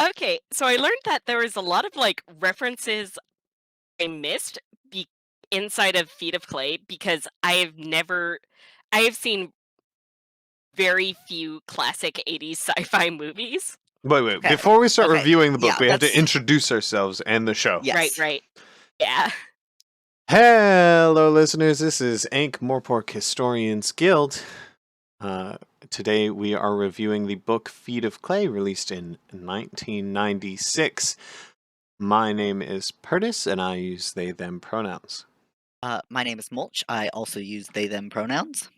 Okay, so I learned that there was a lot of like references I missed inside of Feet of Clay because I have seen very few classic 80s sci-fi movies. Wait. Okay. Before we start Okay. reviewing the book, Yeah, we have to that's introduce ourselves and the show. yes. Right. Yeah. Hello, listeners. This is Ankh-Morpork Historians Guild. Today we are reviewing the book Feet of Clay, released in 1996. My name is Purtis, and I use they/them pronouns. My name is Mulch. I also use they them pronouns.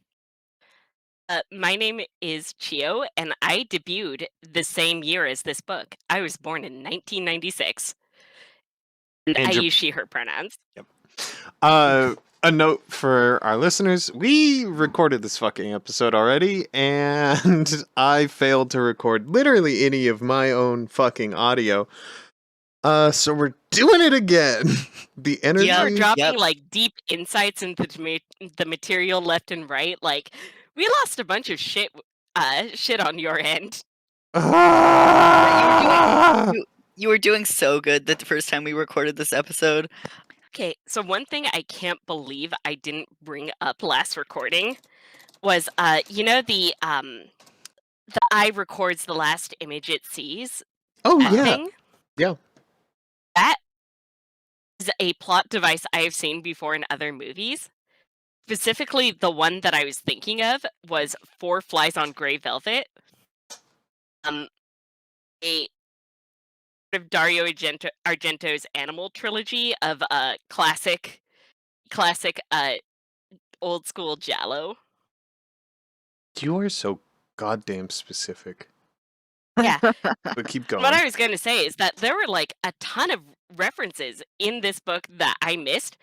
My name is Chio, and I debuted the same year as this book. I was born in 1996, and I And use she/her pronouns. a note for our listeners: we recorded this fucking episode already, and I failed to record literally any of my own fucking audio. So we're doing it again. The energy. We're dropping Yep. like deep insights into the material left and right. Like we lost a bunch of shit on your end. You were doing so good the first time we recorded this episode. Okay, so one thing I can't believe I didn't bring up last recording was the eye records the last image it sees. Oh That yeah, thing? yeah. That is a plot device I have seen before in other movies. Specifically, the one that I was thinking of was Four Flies on Grey Velvet. A of Dario Argento's Animal trilogy of classic old school giallo. You are so goddamn specific. Yeah. But keep going. What I was going to say is that there were like a ton of references in this book that I missed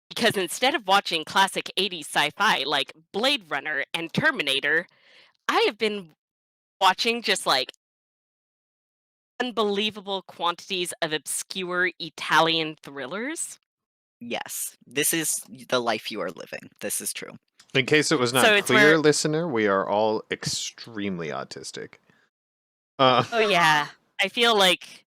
because instead of watching classic 80s sci-fi like Blade Runner and Terminator, I have been watching just like unbelievable quantities of obscure Italian thrillers. Yes, this is the life you are living. This is true. In case it was So not it's clear, where listener, we are all extremely autistic. oh yeah, I feel like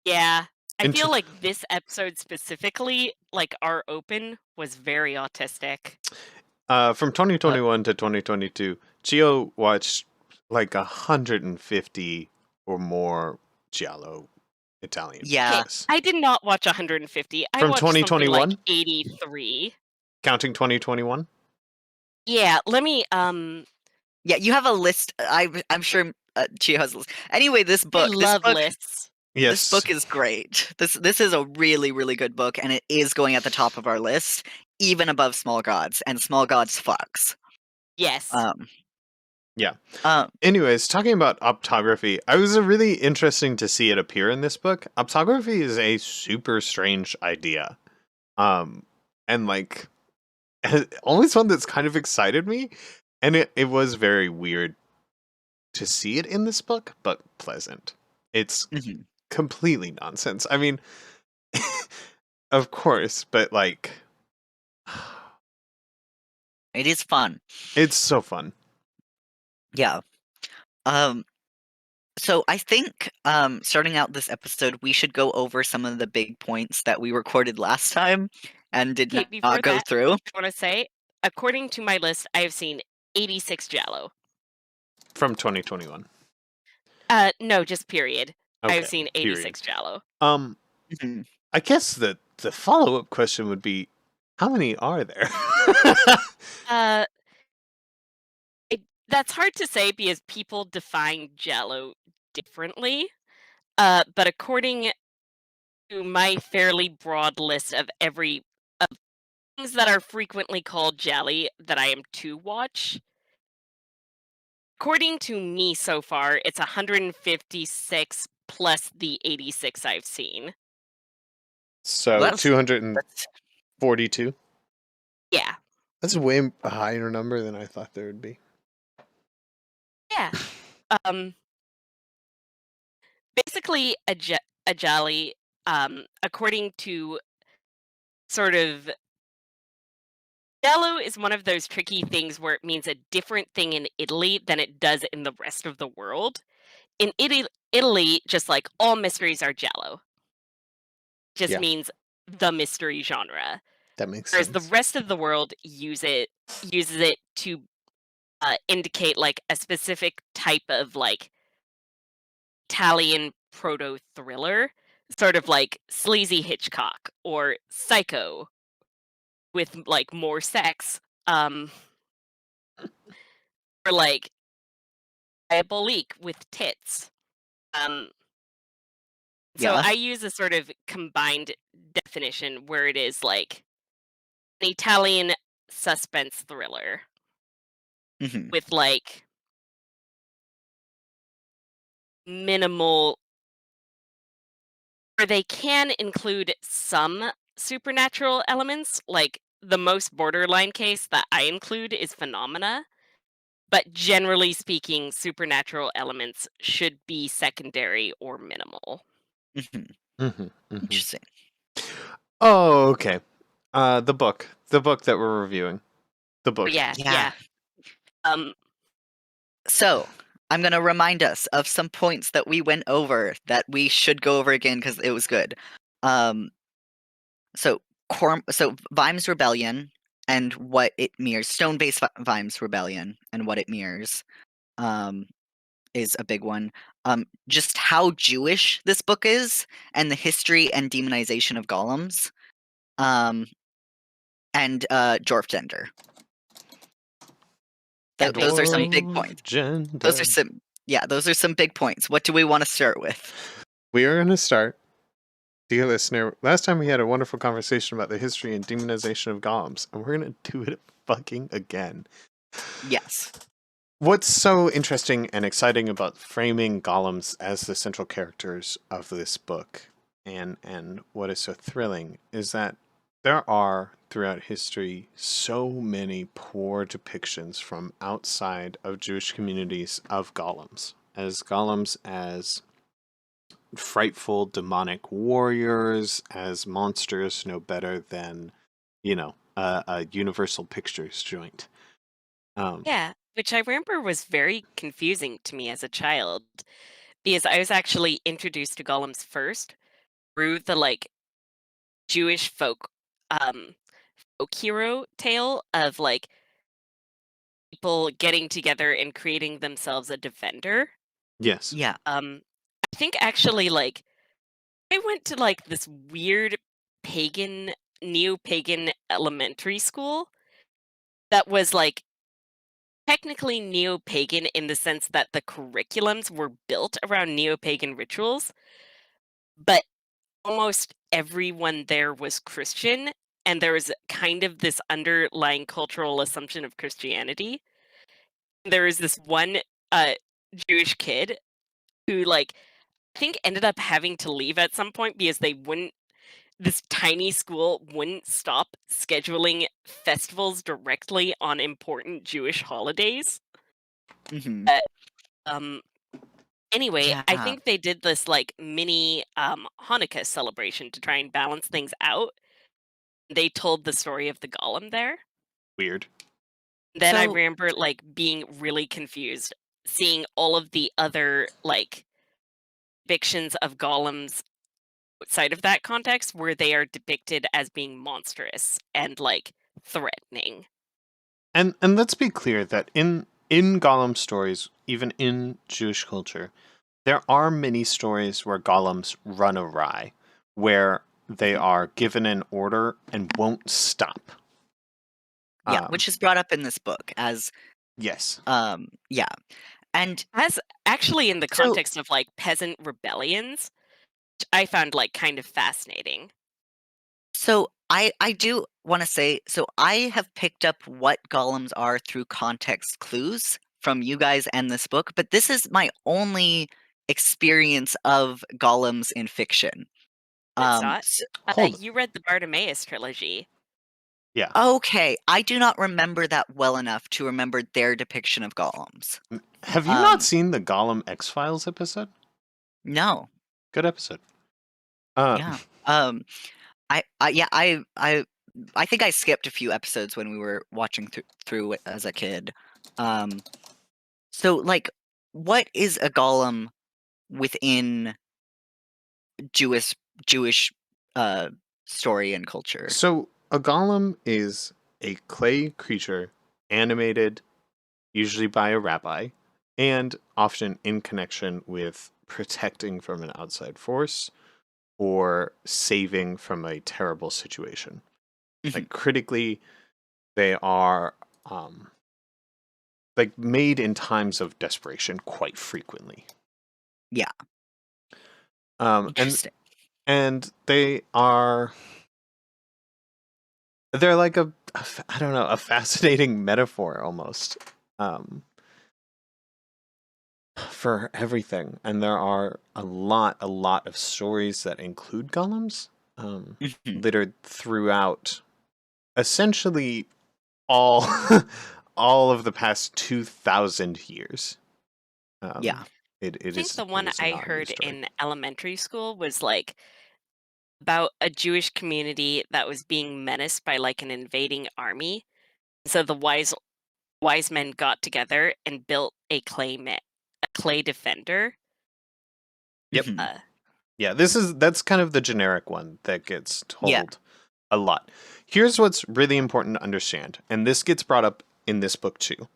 yeah, I In feel t- like this episode specifically, like our open was very autistic. from 2021 to 2022, Gio watched like 150 or more giallo Italian Yeah. movies. I did not watch 150. I From watched something like 2021? 83. Counting 2021? Yeah, let me Yeah, you have a list. I'm sure Chio has a list. Anyway, I love lists. Yes. This book is great. This is a really, really good book, and it is going at the top of our list, even above Small Gods, and Small Gods fucks. Yes. Yeah. Um, Anyways, talking about optography, I was really interesting to see it appear in this book. Optography is a super strange idea. And like always one that's kind of excited me. And it was very weird to see it in this book, but pleasant. It's mhm. completely nonsense. I mean, of course, but like It is fun. it's so fun. Yeah. So I think starting out this episode, we should go over some of the big points that we recorded last time and did Okay, before not go that, through. I want to say, according to my list, I have seen 86 Giallo. From 2021. No, just period. Okay, I've seen 86 Giallo. Mhm. I guess the follow-up question would be, how many are there? Uh, that's hard to say because people define Giallo differently. But according to my fairly broad list of things that are frequently called Gialli that I am to watch, according to me so far, it's 156 plus the 86 I've seen. So That's- 242? Yeah. That's a way higher number than I thought there would be. Yeah. Basically, a Gialli, according to sort of Giallo is one of those tricky things where it means a different thing in Italy than it does in the rest of the world. In Italy, just like all mysteries are giallo, just Yeah, means the mystery genre. that makes Whereas the sense. rest of the world uses it to indicate like a specific type of like Italian proto thriller, sort of like sleazy Hitchcock or Psycho with like more sex, or like Diabolique with tits. Um, so Yeah. I use a sort of combined definition where it is like an Italian suspense thriller Hmm. with like minimal, where they can include some supernatural elements. Like the most borderline case that I include is Phenomena, but generally speaking, supernatural elements should be secondary or minimal. Hmm. Hmm. Hmm. Interesting. Oh, okay. The book that we're reviewing, the But book. yeah, Yeah. yeah. Um, So I'm gonna remind us of some points that we went over that we should go over again because it was good. Um, so Vimes Rebellion and what it mirrors, Stone-based Vimes Rebellion and what it mirrors, um, is a big one. Just how Jewish this book is, and the history and demonization of golems, um, and Jorfgender. yeah, Those are some basically. big points. Those are Gender. some Yeah, those are some big points. What do we want to start with? We are going to start, dear listener. Last time we had a wonderful conversation about the history and demonization of golems, and we're going to do it fucking again. Yes. What's so interesting and exciting about framing golems as the central characters of this book, and what is so thrilling, is that there are throughout history so many poor depictions from outside of Jewish communities of golems as frightful demonic warriors, as monsters no better than, a Universal Pictures joint. Um, Yeah, which I remember was very confusing to me as a child because I was actually introduced to golems first through the like Jewish folk hero tale of like people getting together and creating themselves a defender. yes. Yeah. I think actually like I went to like this weird pagan neo-pagan elementary school that was like technically neo-pagan in the sense that the curriculums were built around neo-pagan rituals, but almost everyone there was Christian, and there was kind of this underlying cultural assumption of Christianity. There was this one uh, Jewish kid who, like, I think ended up having to leave at some point because they wouldn't. This tiny school wouldn't stop scheduling festivals directly on important Jewish holidays. Hmm. Uh, um, Anyway, I Yeah. think they did this like mini Hanukkah celebration to try and balance things out. They told the story of the golem there. Weird. Then I So remember like being really confused, seeing all of the other like depictions of golems outside of that context where they are depicted as being monstrous and like threatening. And let's be clear that in Golem stories, even in Jewish culture, there are many stories where golems run awry, where they mhm. are given an order and won't stop. Yeah, Um, which is brought up in this book as yes. yeah. And As actually in the so context of like peasant rebellions, which I found like kind of fascinating. I do want to say, so I have picked up what golems are through context clues from you guys and this book, but this is my only experience of golems in fiction. It's not. S Hold. You read the Bartimaeus trilogy. Yeah. Okay, I do not remember that well enough to remember their depiction of golems. Have you not Um, seen the Golem X Files episode? no. Good episode. Uh, Yeah. Um, I yeah, I I think I skipped a few episodes when we were watching through it as a kid. So like, what is a golem within Jewish Jewish uh story and culture? So a golem is a clay creature animated usually by a rabbi and often in connection with protecting from an outside force or saving from a terrible situation. Mhm. Like critically, they are um, like made in times of desperation quite frequently. Yeah, Um, and interesting. and they are they're like I don't know, a fascinating metaphor almost for everything. And there are a lot of stories that include golems Mhm. littered throughout essentially all all of the past 2,000 years. Yeah. Um, I think the it one is I not a new heard story. in elementary school was like about a Jewish community that was being menaced by like an invading army. So the wise men got together and built a clay defender. Yep. Mhm. Uh, Yeah, that's kind of the generic one that gets Yeah. told a lot. Here's what's really important to understand, and this gets brought up in this book too.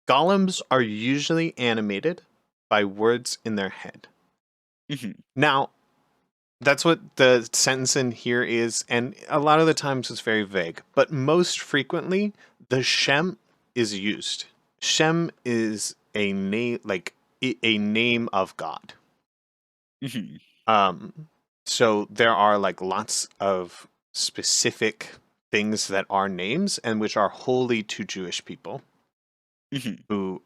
Golems are usually animated by words in their head. Mhm. Now, that's what the sentence in here is, and a lot of the times it's very vague, but most frequently the Shem is used. Shem is a name like a name of God. Mhm. Um, so there are like lots of specific things that are names and which are holy to Jewish people Mhm. who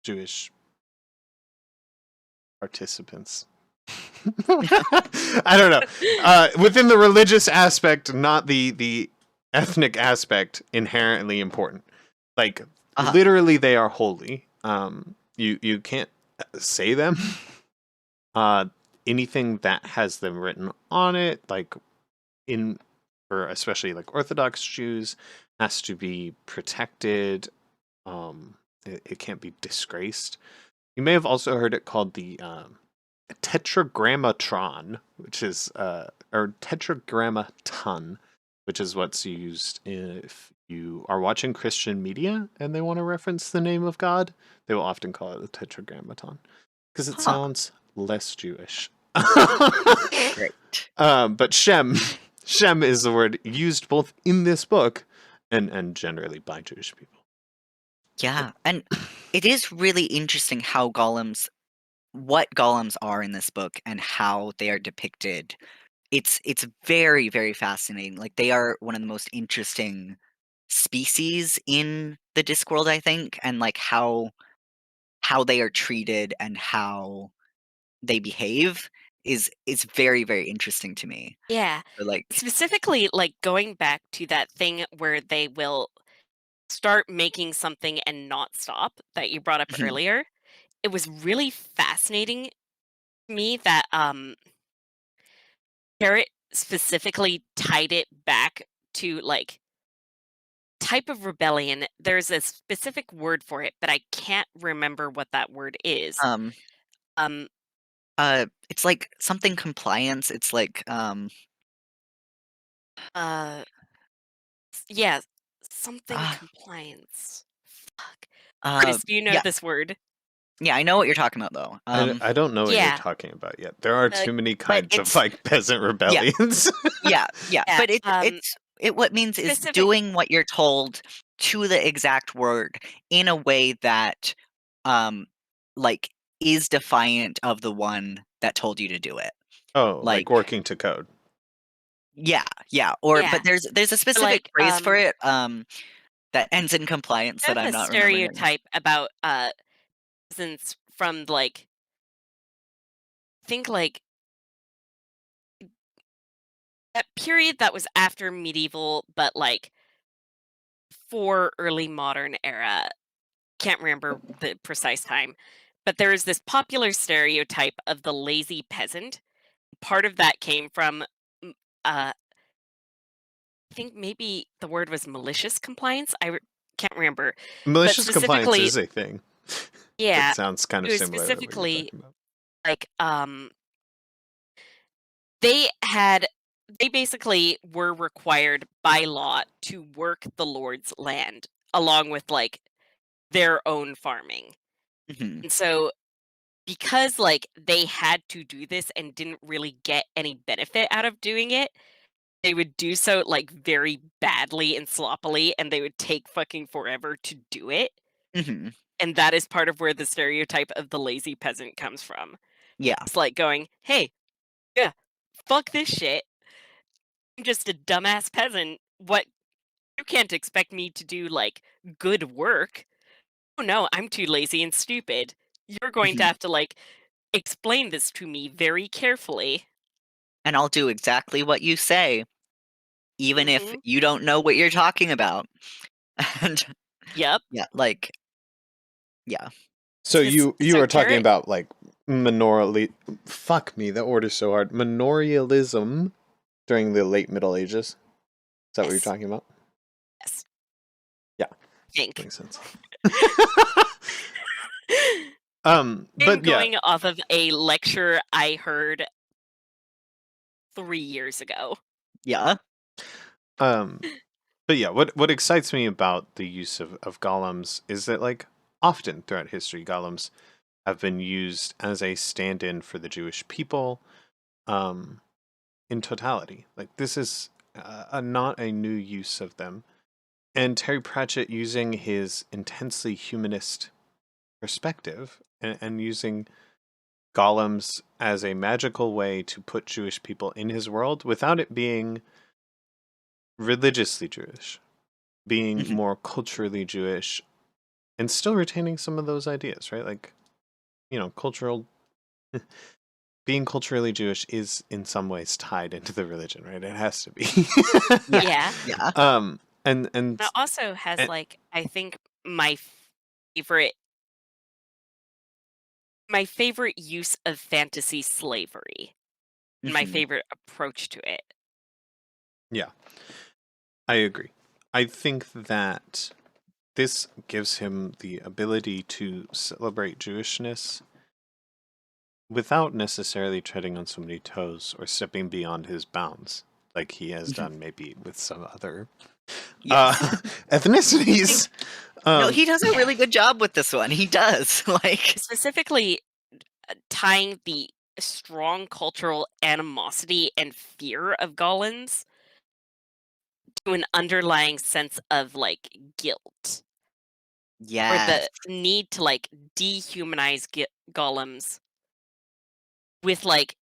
Jewish participants. I don't know. Within the religious aspect, not the ethnic aspect, inherently important. Like Uh-huh. literally, they are holy. You can't say them. Uh, anything that has them written on it, like in for especially like Orthodox Jews, has to be protected. It can't be disgraced. You may have also heard it called the tetragrammatron, which is or tetragrammaton, which is what's used if you are watching Christian media and they want to reference the name of God. They will often call it the tetragrammaton because it Huh. sounds less Jewish. Great. But Shem is the word used both in this book and generally by Jewish people. Yeah, and it is really interesting how what golems are in this book and how they are depicted. It's very, very fascinating. Like, they are one of the most interesting species in the Discworld, I think, and like how they are treated and how they behave is very, very interesting to me. yeah. So, like, Specifically, like going back to that thing where they will start making something and not stop that you brought up mhm, earlier. It was really fascinating to me that Barrett specifically tied it back to like type of rebellion. There's a specific word for it, but I can't remember what that word is. um, Um it's like something compliance. It's like, uh yeah, something ah, compliance. Fuck. uh, Chris, do you know yeah, this word? yeah, I know what you're talking about though. I don't know what you're Yeah. talking about yet. There are Uh, too many But kinds of it's like peasant yeah, rebellions. yeah, yeah. but it what means is Specific doing what you're told to the exact word in a way that, um, like, is defiant of the one that told you to do it. Oh, like Like, working to code. yeah, yeah, or yeah. but there's a specific Like phrase for it, that ends in compliance that kind of I'm a not remembering right now. stereotype about since from like think like that period that was after medieval but like for early modern era. Can't remember the precise time, but there is this popular stereotype of the lazy peasant. Part of that came from mm, uh I think maybe the word was malicious compliance. Can't remember, but Malicious compliance specifically, is a thing that yeah, sounds kind it of was similar to what you're specifically talking about. like they had they basically were required by law to work the Lord's land along with like their own farming. Mhm. And so because like they had to do this and didn't really get any benefit out of doing it, they would do so like very badly and sloppily and they would take fucking forever to do it. Mhm. And that is part of where the stereotype of the lazy peasant comes from. Yeah. It's like going, "Hey, yeah, fuck this shit. I'm just a dumbass peasant. What you can't expect me to do like good work. Oh no, I'm too lazy and stupid. You're going to Mhm. have to like explain this to me very carefully." And I'll do exactly what you say, even if Mhm. you don't know what you're talking about. And Yep. yeah, like yeah. So you So are talking Garrett, about like minorly fuck me, the order's so hard. Manorialism during the late Middle Ages. Is that what you're yes, talking about? yes, Yeah, I think. makes sense. I'm But yeah, going off of a lecture I heard 3 years ago. Yeah. um, but yeah, what excites me about the use of golems is that like often throughout history, golems have been used as a stand-in for the Jewish people, um, in totality. Like this is not a new use of them. And Terry Pratchett using his intensely humanist perspective and using golems as a magical way to put Jewish people in his world without it being religiously Jewish, being Mhm. more culturally Jewish, and still retaining some of those ideas, right? Like, cultural being culturally Jewish is in some ways tied into the religion, right? It has to be. Yeah. Yeah. Yeah. um and and, It also has and like I think favorite my favorite use of fantasy slavery and my Mhm. favorite approach to it. yeah, I agree. I think that this gives him the ability to celebrate Jewishness without necessarily treading on so many toes or stepping beyond his bounds, like he has Mhm. done maybe with some other uh, Yes. I think ethnicities. No, Um, he does a yeah, really good job with this one. He does. Like specifically tying the strong cultural animosity and fear of Gollins to an underlying sense of like guilt or yes. the need to like dehumanize golems with like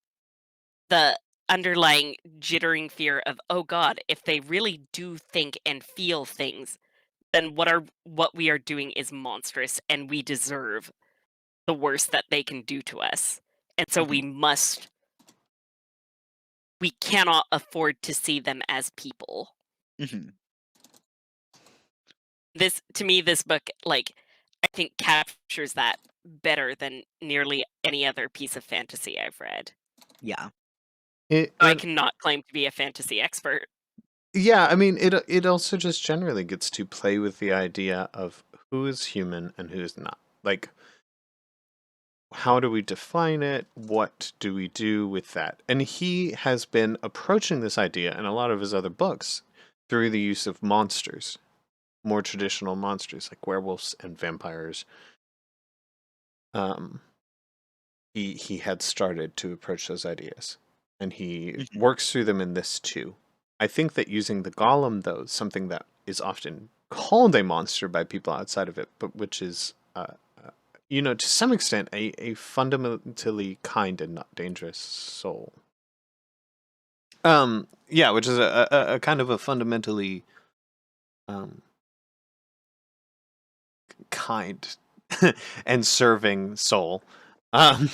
the underlying jittering fear of, oh god, if they really do think and feel things, then what we are doing is monstrous and we deserve the worst that they can do to us. And so Mhm. we cannot afford to see them as people. Mhm. This to me, this book, like, I think captures that better than nearly any other piece of fantasy I've read. Yeah. it, I and cannot claim to be a fantasy expert. yeah, I mean, it also just generally gets to play with the idea of who is human and who is not. Like, how do we define it? What do we do with that? And he has been approaching this idea in a lot of his other books through the use of monsters, more traditional monsters like werewolves and vampires. Um, he had started to approach those ideas, and he Mhm. works through them in this too. I think that using the golem, though, is something that is often called a monster by people outside of it, but which is, to some extent, a fundamentally kind and not dangerous soul. Yeah, which is a kind of a fundamentally um, kind and serving soul. Um,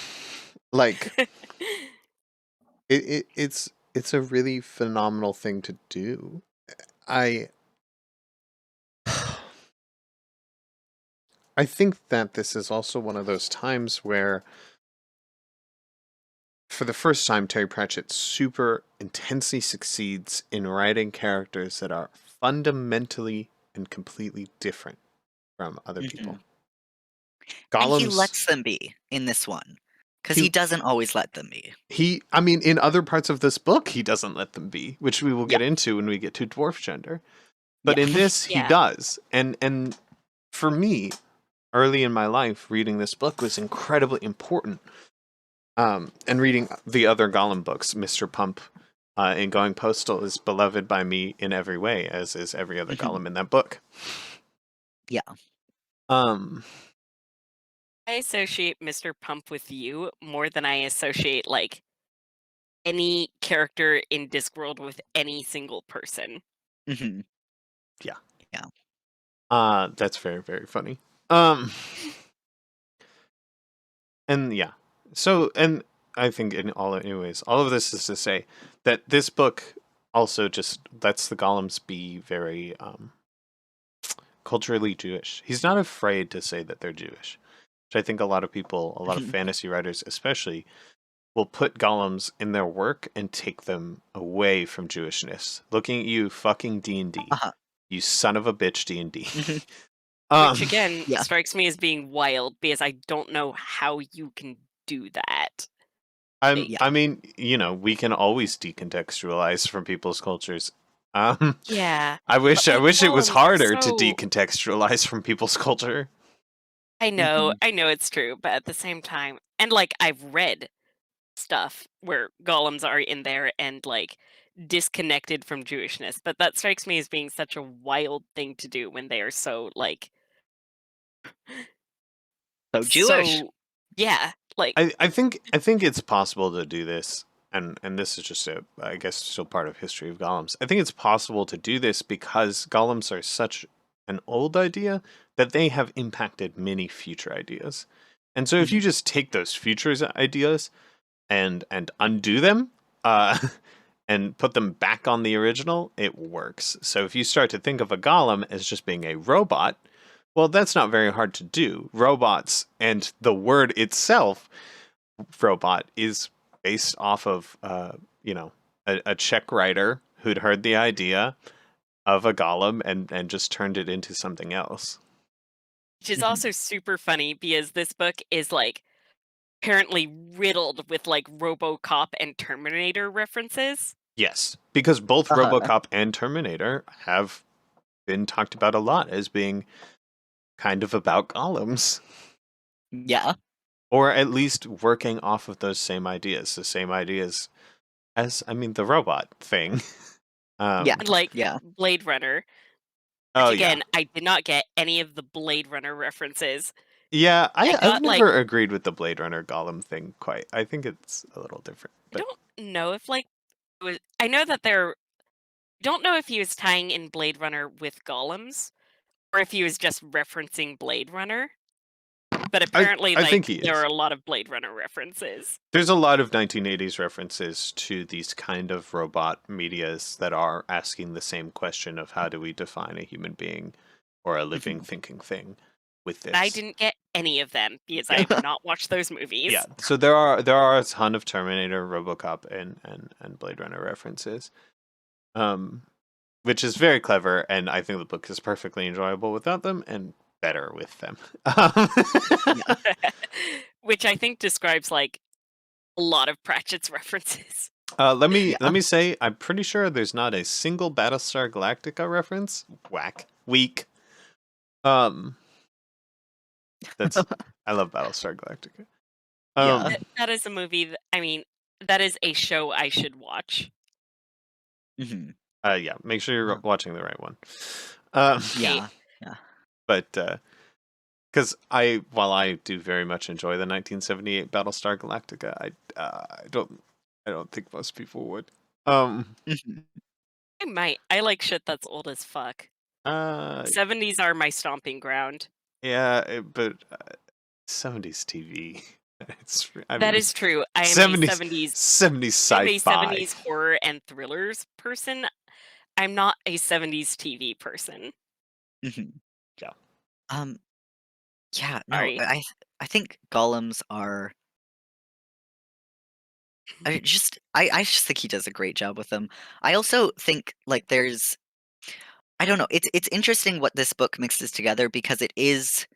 like it's a really phenomenal thing to do. I I think that this is also one of those times where for the first time, Terry Pratchett super intensely succeeds in writing characters that are fundamentally and completely different from other people. Mhm. And he Gollum's lets them be in this one, because he he doesn't always let them be. I mean, in other parts of this book, he doesn't let them be, which we will Yeah. get into when we get to dwarf gender. But Yeah. in this, he Yeah. does, and for me, early in my life, reading this book was incredibly important. And reading the other Gollum books, Mr. Pump in Going Postal is beloved by me in every way, as is every other Mhm. Gollum in that book. Yeah. Um, I associate Mr. Pump with you more than I associate like any character in Discworld with any single person. Mhm. yeah. Yeah. That's very, very funny. Um, and yeah. So, and I think anyways, all of this is to say that this book also just lets the Golems be very, culturally Jewish. He's not afraid to say that they're Jewish, which I think a lot of people, a lot of Mhm. fantasy writers especially, will put golems in their work and take them away from Jewishness. Looking at you, fucking D&D, Uh-huh. you son of a bitch, D&D. Mhm. Which um, again Yeah. strikes me as being wild because I don't know how you can do that. Like, Yeah. I mean, we can always decontextualize from people's cultures. yeah. I But wish like it was golems are harder to so decontextualize from people's culture. Mhm. I know it's true, but at the same time and like I've read stuff where golems are in there and like disconnected from Jewishness, but that strikes me as being such a wild thing to do when they are so like So Jewish. so yeah, like I think it's possible to do this, and this is just I guess still part of history of golems. I think it's possible to do this because golems are such an old idea that they have impacted many future ideas. And so if you Mhm. just take those futures ideas and undo them, uh and put them back on the original, it works. So if you start to think of a golem as just being a robot, well, that's not very hard to do. Robots and the word itself, robot, is based off of, a Czech writer who'd heard the idea of a golem and just turned it into something else. which is Mhm. also super funny because this book is like apparently riddled with like RoboCop and Terminator references. Yes, because both Uh-huh. RoboCop and Terminator have been talked about a lot as being kind of about golems. Yeah. Or at least working off of those same ideas, the same ideas as, I mean, the robot thing. Yeah. Like Yeah. Blade Runner, which Oh yeah, again, I did not get any of the Blade Runner references. yeah. I I've got like never agreed with the Blade Runner Golem thing quite. I think it's a little different, I but don't know if like it was I know that there don't know if he was tying in Blade Runner with golems or if he was just referencing Blade Runner, but I apparently I think like he there are is. a lot of Blade Runner references. There's a lot of 1980s references to these kind of robot medias that are asking the same question of how do we define a human being or a living Mhm. thinking thing with I this. didn't get any of them because I Yeah. have not watched those Yeah, movies. so there are a ton of Terminator, RoboCop, and Blade Runner references, um, which is very clever, and I think the book is perfectly enjoyable without them, and better with them. Yeah. Which I think describes like a lot of Pratchett's references. Let me Yeah. say, I'm pretty sure there's not a single Battlestar Galactica reference. Whack, weak. Um, that's I love Battlestar Galactica. Yeah. Um, That is a movie that, I mean, that is a show I should watch. Mhm. yeah, make sure you're Uh, watching the right one. Um, Hey, yeah. Yeah. but because while I do very much enjoy the 1978 Battlestar Galactica, I don't think most people would. Um, Mhm. I might. I like shit that's old as fuck. uh, 70s are my stomping ground. yeah, but 70s TV. I That mean, is true. I am a 70s 70s 70s I am a sci-fi. 70s horror and thrillers person. I'm not a 70s TV person. Mhm. Yeah, Um, yeah, no, Sorry. I think golems are I just think he does a great job with them. I also think, like, there's I don't know, it's interesting what this book mixes together because it is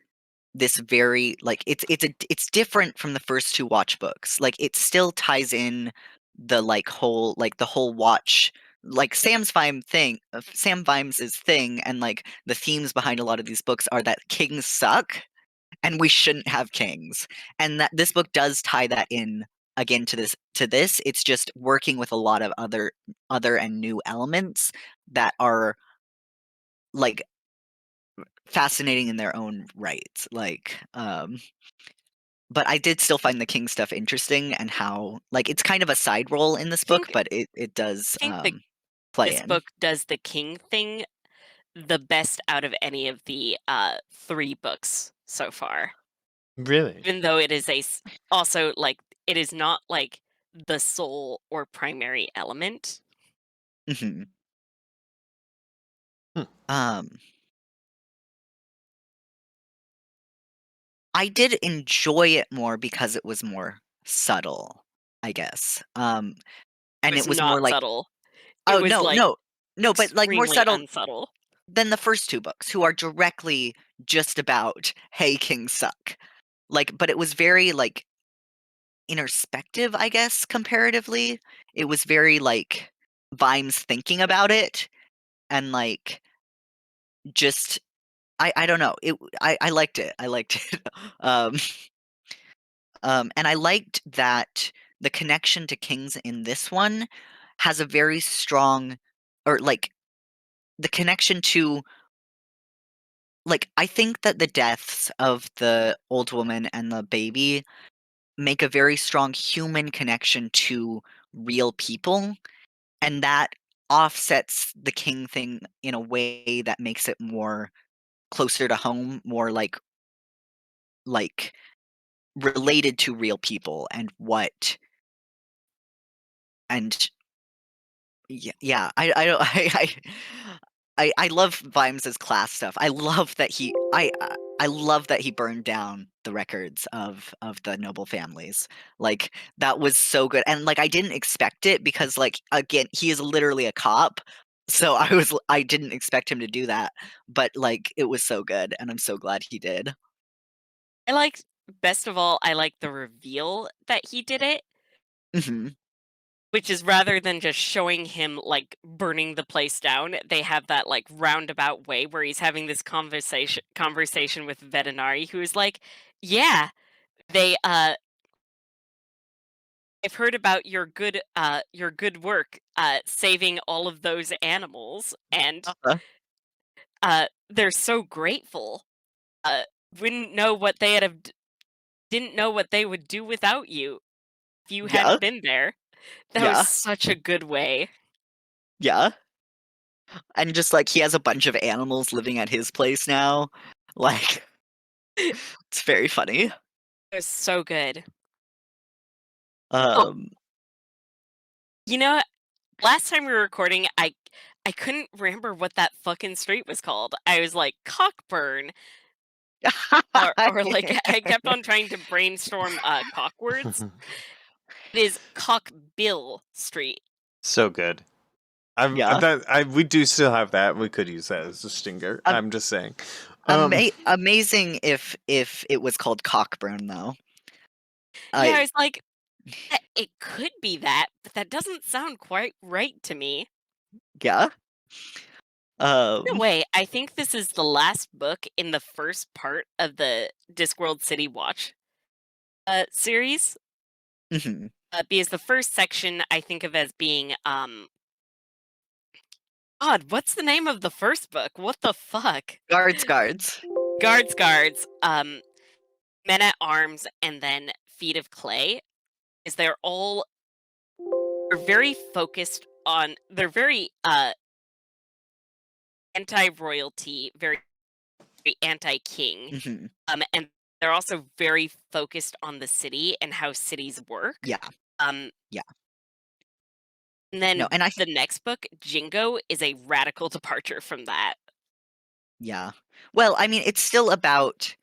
this very like, it's different from the first 2 Watch books. Like, it still ties in the whole Watch like, Sam Vimes's thing, and, like, the themes behind a lot of these books are that kings suck, and we shouldn't have kings. And that this book does tie that in again to this. It's just working with a lot of other and new elements that are, like, fascinating in their own right. But I did still find the king stuff interesting and how like, it's kind of a side role in this I think book, but it does, I think the play this in. book does the king thing the best out of any of the 3 books so far. Really? Even though it is also like it is not like the sole or primary element. Mhm. Hmm. Um, I did enjoy it more because it was more subtle, I guess. It And was it was more not like subtle. It oh, was no, like no. No, but, like, more extremely subtle unsubtle. than the first 2 books, who are directly just about, "Hey, kings suck." Like, but it was very, like, introspective, I guess, comparatively. It was very, like, Vimes thinking about it and, like, just I don't know. I liked it. I liked it. Um, and I liked that the connection to kings in this one has a very strong or, like, the connection to like, I think that the deaths of the old woman and the baby make a very strong human connection to real people, and that offsets the king thing in a way that makes it more closer to home, more like related to real people and what and yeah, I don't I love Vimes's class stuff. I love that he burned down the records of the noble families. Like, that was so good, and, like, I didn't expect it because, like, again, he is literally a cop, so I didn't expect him to do that, but, like, it was so good, and I'm so glad he did. I liked best of all, I like the reveal that he did it, Mhm. which is rather than just showing him, like, burning the place down, they have that, like, roundabout way where he's having this conversation with Veterinari who's like, "Yeah, they, I've heard about your good work, saving all of those animals, and, Uh-huh. they're so grateful. Uh, wouldn't know what they had have d didn't know what they would do without you if you Yeah, hadn't been there." That was yeah, such a good way. yeah, and just, like, he has a bunch of animals living at his place now, like, It it's very funny. was so good. Oh, Um you know, last time we were recording, I couldn't remember what that fucking street was called. I was like, "Cockburn," or, like, I kept on trying to brainstorm, cock words. It is Cockbill Street. So good. Yeah. We do still have that. We could use that as a stinger. Um, I'm just saying. Um, amazing if it was called Cockburn, though. Yeah, I I was like, It could be that, but that doesn't sound quite right to me." yeah. In a Um, way, I think this is the last book in the first part of the Discworld City Watch, series, mhm. because the first section I think of as being, God, what's the name of the first book? What the fuck? Guards. Guards, Men at Arms, and then Feet of Clay, is they're all are very focused on they're very, anti-royalty, very anti-king, Mhm. and they're also very focused on the city and how cities work. Yeah, Um, yeah. and No, then and the next book, Jingo, is a radical departure from that. yeah. Well, I mean, it's still about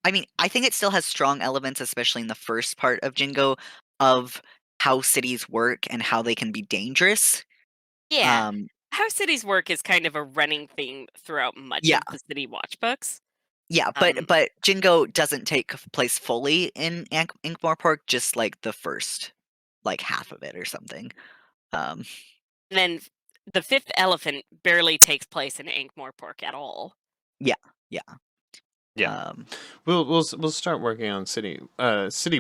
I mean, I think it still has strong elements, especially in the first part of Jingo, of how cities work and how they can be dangerous. Yeah. Um, How cities work is kind of a running theme throughout much yeah, of the City Watch books. yeah, Um, but Jingo doesn't take place fully in Ankh-Morpork, just like the first like half of it or something. Um, and then the fifth elephant barely takes place in Ankh-Morpork at all. yeah, yeah. Yeah. Um, We'll start working on city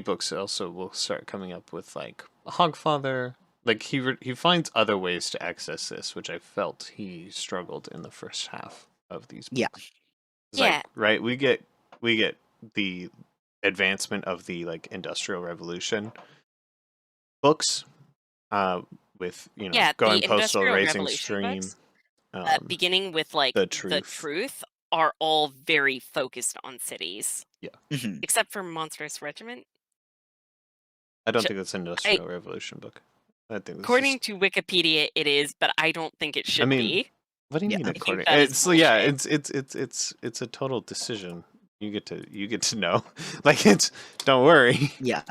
books. Also, we'll start coming up with like Hogfather. Like he finds other ways to access this, which I felt he struggled in the first half of these Yeah. books. It's like Yeah. right, we get the advancement of the like Industrial Revolution books, with Yeah, going the postal, Industrial raising Revolution stream, books, beginning with, like, the the truth. truth, are all very focused on cities, Yeah, mhm. except for Monstrous Regiment, I don't which think it's an I Industrial Revolution book. I think this is. according to Wikipedia, it is, but I don't think it I should mean, be. what do you Yeah. mean I think according? that is It's yeah, bullshit. it's a total decision. You get to know. Like it's don't worry. Yeah,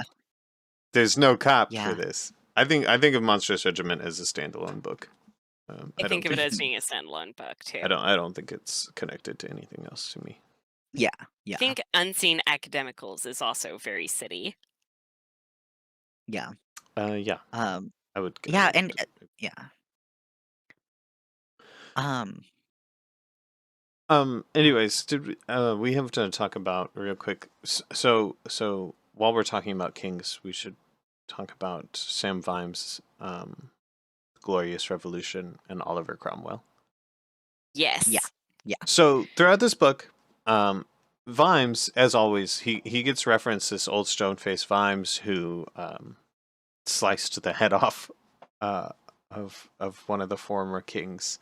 There's no cop for yeah. this. I think of Monstrous Regiment as a standalone book. I I don't think of it think as Mhm. being a standalone book, too. I don't think it's connected to anything else to me. Yeah, I yeah, think Unseen Academicals is also very city. yeah. Yeah, Um, I would. yeah, and yeah. Um, Anyways, we have to talk about real quick? So while we're talking about kings, we should talk about Sam Vimes' Glorious Revolution and Oliver Cromwell. yeah, Yes. yeah. So throughout this book, Vimes, as always, he gets referenced this old stone-faced Vimes who sliced the head off uh, of one of the former kings.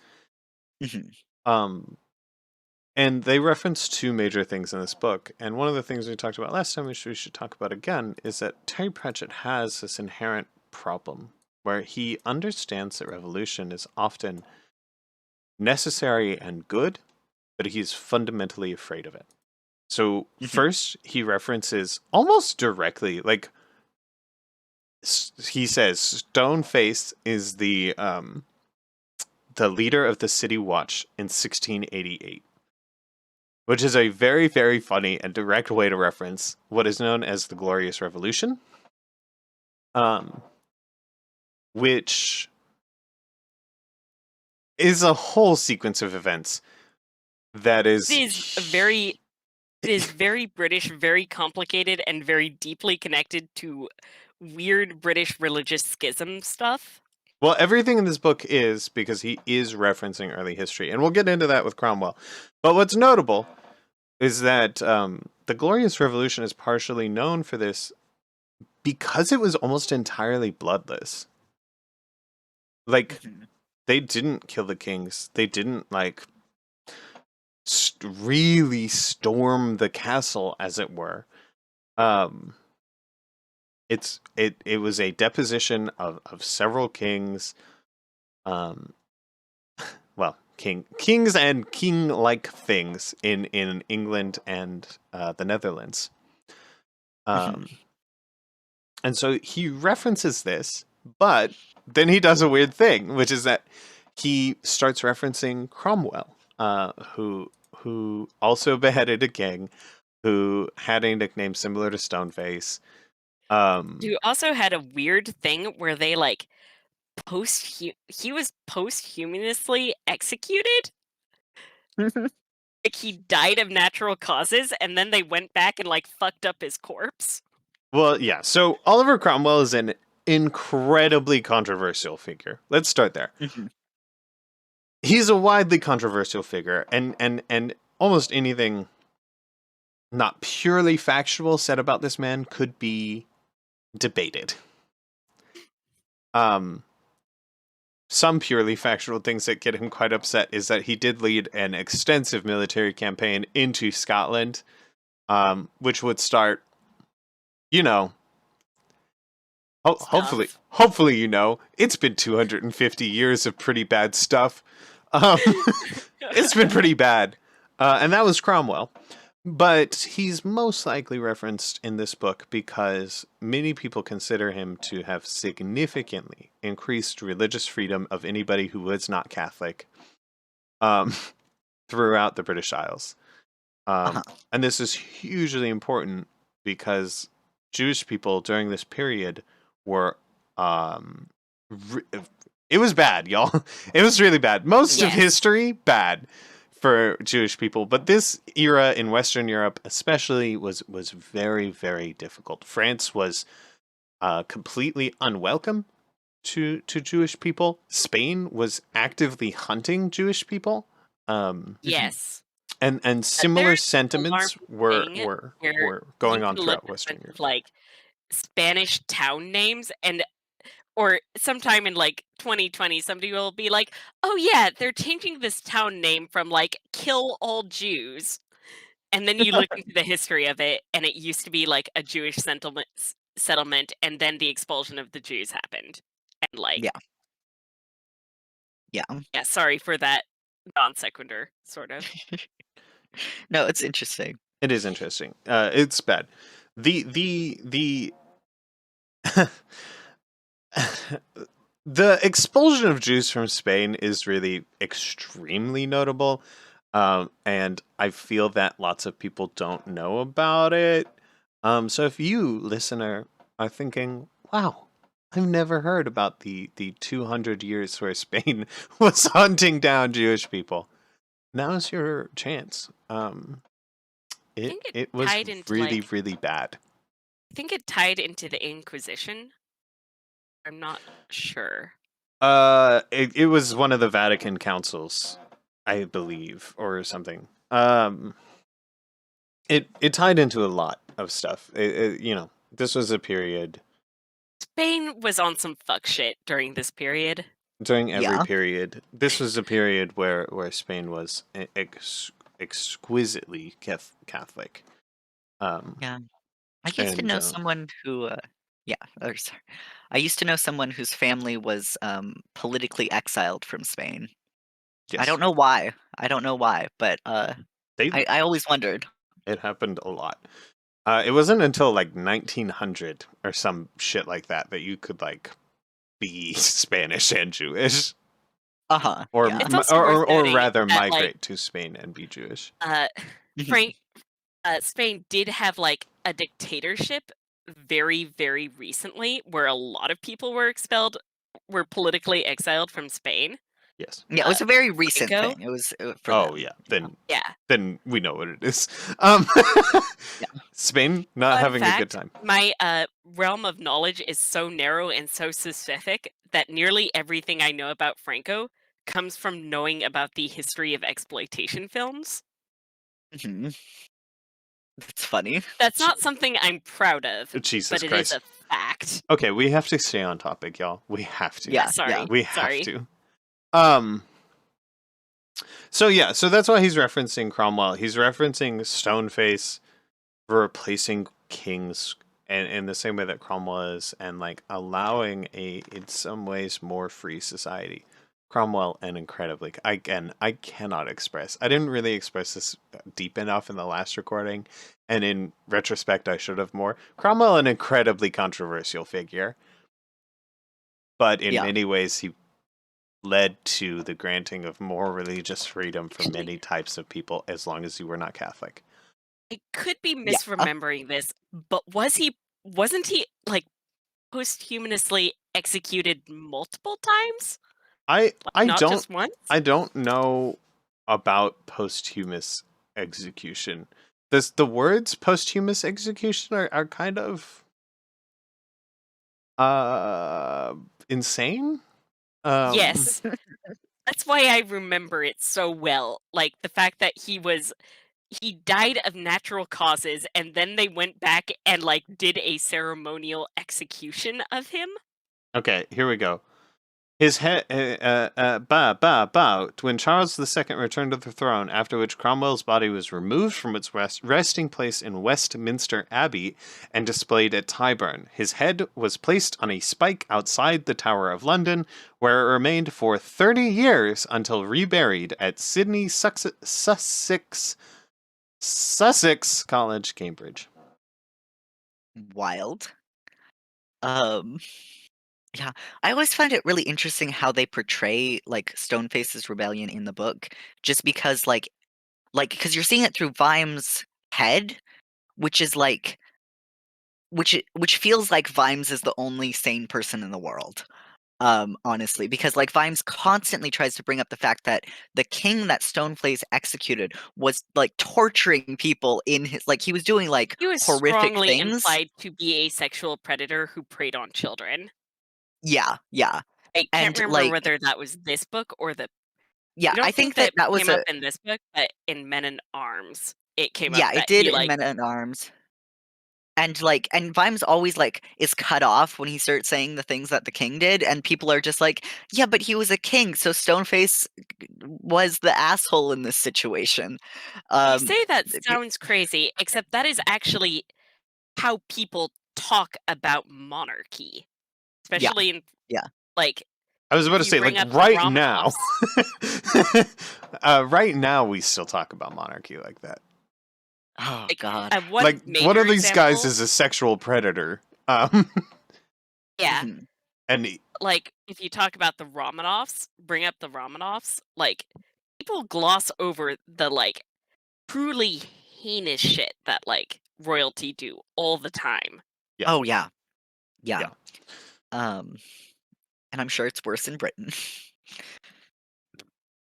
Mhm. Um, and they reference two major things in this book. And one of the things we talked about last time, which we should talk about again, is that Terry Pratchett has this inherent problem where he understands that revolution is often necessary and good, but he's fundamentally afraid of it. So Mhm. first, he references almost directly, like he says, Stoneface is the leader of the City Watch in 1688, which is a very, very funny and direct way to reference what is known as the Glorious Revolution, um, which is a whole sequence of events that It is very It is very British, very complicated, and very deeply connected to weird British religious schism stuff. well, everything in this book is because he is referencing early history, and we'll get into that with Cromwell. But what's notable is that the Glorious Revolution is partially known for this because it was almost entirely bloodless. Like, Mhm. they didn't kill the kings. They didn't, like, really storm the castle, as it were. Um, it was a deposition of several kings. Um, well, kings and king-like things in England and the Netherlands. Mhm. And so he references this, but then he does a weird thing, which is that he starts referencing Cromwell, who also beheaded a king, who had a nickname similar to Stoneface. You also had a weird thing where they like he was posthumously executed. Like he died of natural causes, and then they went back and like fucked up his corpse. Well, yeah. So Oliver Cromwell is an incredibly controversial figure. Let's start there. Mhm. He's a widely controversial figure, and almost anything not purely factual said about this man could be debated. Um, some purely factual things that get him quite upset is that he did lead an extensive military campaign into Scotland, which would start, you know, Stuff. hopefully, it's been 250 years of pretty bad stuff. Um, it's been pretty bad, and that was Cromwell. But he's most likely referenced in this book because many people consider him to have significantly increased religious freedom of anybody who was not Catholic um, throughout the British Isles. Uh-huh. And this is hugely important because Jewish people during this period were re- it was bad, y'all. It was really bad. Most of Yes. history bad for Jewish people, but this era in Western Europe especially was very, very difficult. France was completely unwelcome to Jewish people. Spain was actively hunting Jewish people. Mhm. Yes. And similar There's an sentiments alarming thing where were you going on can look throughout at a Western bunch of, Europe. like, Spanish town names and or sometime in, like, 2020, somebody will be like, "Oh, yeah, they're changing this town name from, like, kill all Jews." And then you look into the history of it, and it used to be, like, a Jewish settlement, and then the expulsion of the Jews happened. And, like Yeah. Yeah. yeah, sorry for that non sequitur, sort of. No, it's interesting. It is interesting. It's bad. The the expulsion of Jews from Spain is really extremely notable, and I feel that lots of people don't know about it. So if you, listener, are thinking, "Wow, I've never heard about the 200 years where Spain was hunting down Jewish people," now's your chance. I It think it it was tied into, really, like really bad. I think it tied into the Inquisition. I'm not sure. It was one of the Vatican councils, I believe, or something. It tied into a lot of stuff. This was a period Spain was on some fuck shit during this period. during every Yeah. period. This was a period where Spain was exquisitely Catholic. Yeah. I used to And know someone who, yeah, or sorry. I used to know someone whose family was politically exiled from Spain. I yes, don't know why. I don't know why, but they I always wondered. it happened a lot. It wasn't until like 1900 or some shit like that that you could like be Spanish and Jewish, Uh-huh. or Yeah. It's also worth or noting rather that, like, migrate to Spain and be Jewish. uh, Mhm. Frank Spain did have, like, a dictatorship very, very recently where a lot of people were politically exiled from Spain. Yeah, it Uh, was a very recent Franco. thing. It was for Oh them. yeah, Yeah. then we know what it is. Um, Yeah. Spain not Fun having a good fact, time. my, realm of knowledge is so narrow and so specific that nearly everything I know about Franco comes from knowing about the history of exploitation films. Mhm. That's funny. That's Je- not something I'm proud of, Jesus but it is Christ. a fact. Okay, we have to stay on topic, y'all. We have to. Yeah, Yeah, yeah. sorry, We have sorry. to. Um. So yeah, so that's why he's referencing Cromwell. He's referencing Stoneface replacing kings and in the same way that Cromwell is, and like allowing a in some ways more free society. Cromwell and incredibly again, I cannot express. I didn't really express this deep enough in the last recording, and in retrospect I should have more. Cromwell an incredibly controversial figure, but in Yeah. many ways he led to the granting of more religious freedom for Actually, many types of people as long as you were not Catholic. I could be Yeah. misremembering this, but wasn't he, like, posthumously executed multiple times? I Like, I not don't just once? I don't know about posthumous execution. The words posthumous execution are kind of uh insane. Um Yes. That's why I remember it so well, like, the fact that he died of natural causes, and then they went back and, like, did a ceremonial execution of him? okay, here we go. His head, when Charles II returned to the throne, after which Cromwell's body was removed from its resting place in Westminster Abbey and displayed at Tyburn. His head was placed on a spike outside the Tower of London, where it remained for 30 years until reburied at Sydney, Sussex, Sussex College, Cambridge. Wild. Um, yeah, I always find it really interesting how they portray like Stoneface's rebellion in the book, just because because you're seeing it through Vimes' head, which is which feels like Vimes is the only sane person in the world. Honestly, because like Vimes constantly tries to bring up the fact that the king that Stoneface executed was like torturing people in his he was doing like He was horrific strongly things. implied to be a sexual predator who preyed on children. Yeah, yeah. I can't And remember whether that was this book or the yeah, I I don't think think that that that was came up a in this book, but in Men in Arms, it came up yeah, it that did he, in Men at Arms. And Vimes always is cut off when he starts saying the things that the king did, and people are just like, yeah, but he was a king, so Stoneface was the asshole in this situation. you Um, say that th- sounds crazy, except that is actually how people talk about monarchy, yeah, especially in, yeah. like, I was about if to you say, bring like, up the right now. Romanovs. Right now, we still talk about monarchy like that. Oh Like, God. one Like, one major of these guys example is a sexual predator. Um, yeah, Mhm. and like, if you talk about the Romanovs, bring up the Romanovs, like, people gloss over the, like, truly heinous shit that, like, royalty do all the time. yeah, Oh yeah, yeah. yeah. Um, and I'm sure it's worse in Britain.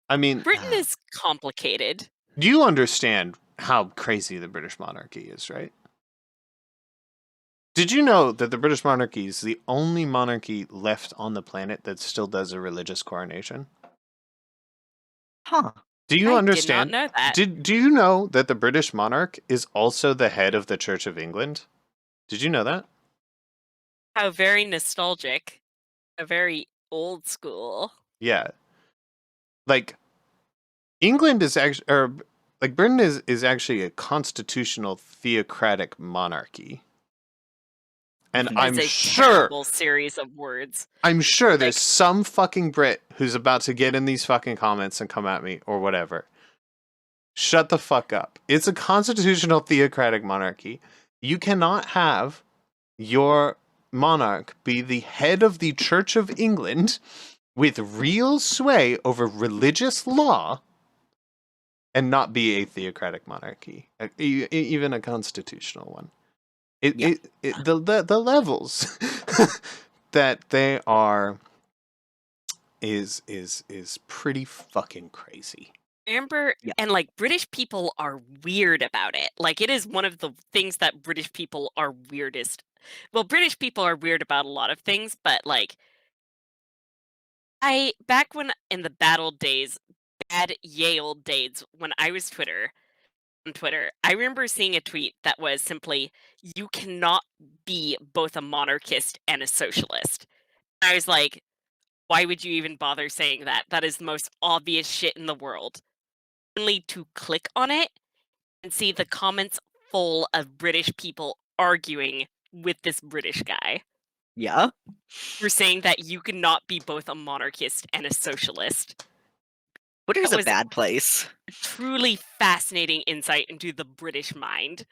I mean, Britain Uh, is complicated. do you understand how crazy the British monarchy is, right? Did you know that the British monarchy is the only monarchy left on the planet that still does a religious coronation? huh. Do you I did not understand? know that. Do you know that the British monarch is also the head of the Church of England? Did you know that? How very nostalgic. A very old school. Yeah. Like England is actually or like Britain is actually a constitutional theocratic monarchy. And Mhm. That is a terrible series of words. I'm sure there's Like, some fucking Brit who's about to get in these fucking comments and come at me or whatever. Shut the fuck up. It's a constitutional theocratic monarchy. You cannot have your monarch be the head of the Church of England with real sway over religious law and not be a theocratic monarchy, even a constitutional one. Yeah. The levels that they are is pretty fucking crazy. Amber Yeah. and like British people are weird about it. Like it is one of the things that British people are weirdest. Well, British people are weird about a lot of things, but like I back when in the battle days, bad Yale days when I was on Twitter, I remember seeing a tweet that was simply you cannot be both a monarchist and a socialist. I was like, why would you even bother saying that? That is the most obvious shit in the world. Only to click on it and see the comments full of British people arguing with this British guy. Yeah. For saying that you cannot be both a monarchist and a socialist. Twitter's That a was bad place. a truly fascinating insight into the British mind.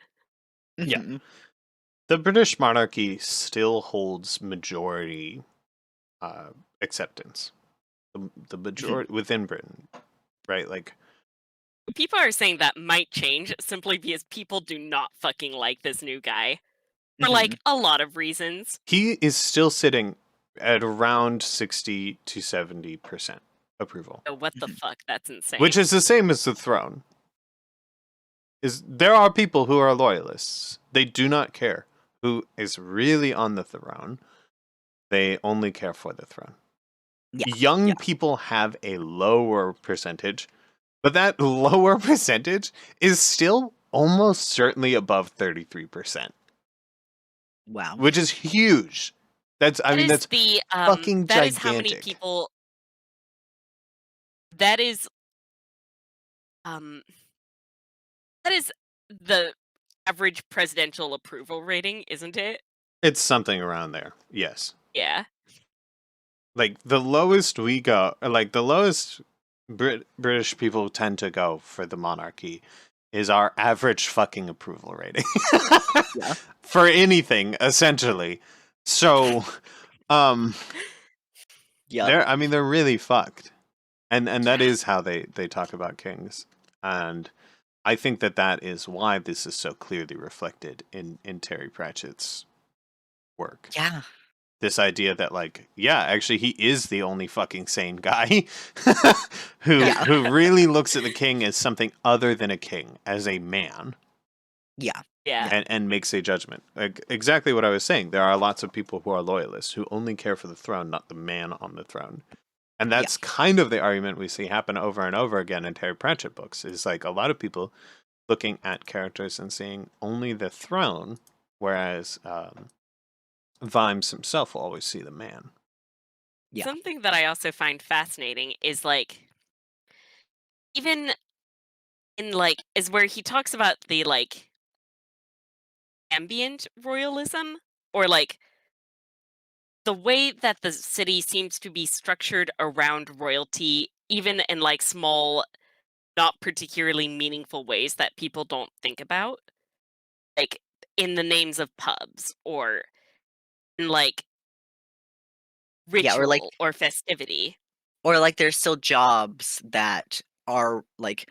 Yeah. Mhm. The British monarchy still holds majority uh, acceptance. The majority within Britain, right? Like People are saying that might change simply because people do not fucking like this new guy. For like Mhm. a lot of reasons. he is still sitting at around 60 to 70% approval, So what the Mhm. fuck? That's which insane. is the same as the throne. Is there are people who are loyalists. They do not care who is really on the throne. They only care for the throne. Yeah. Young Yeah. people have a lower percentage, but that lower percentage is still almost certainly above 33%, Wow. which is huge. That is That's the fucking that is how many gigantic. people that is um that is the average presidential approval rating, isn't it? It's something around there. Yes. Yeah. Like the lowest we go, like the lowest British people tend to go for the monarchy is our average fucking approval rating. Yeah. For anything, essentially. So, um, Yeah. they're really fucked. And that is how they talk about kings. And I think that is why this is so clearly reflected in Terry Pratchett's work. Yeah. This idea that, like, yeah, actually he is the only fucking sane guy who Yeah. who really looks at the king as something other than a king, as a man, Yeah. Yeah. and makes a judgment. Like, exactly what I was saying. There are lots of people who are loyalists who only care for the throne, not the man on the throne. And Yeah. that's kind of the argument we see happen over and over again in Terry Pratchett books. Is like a lot of people looking at characters and seeing only the throne, whereas Vimes himself will always see the man. Yeah. Something that I also find fascinating is like even in like is where he talks about the like ambient royalism or like the way that the city seems to be structured around royalty, even in like small, not particularly meaningful ways that people don't think about, like in the names of pubs or in like Yeah. ritual or festivity. Or like there's still jobs that are like,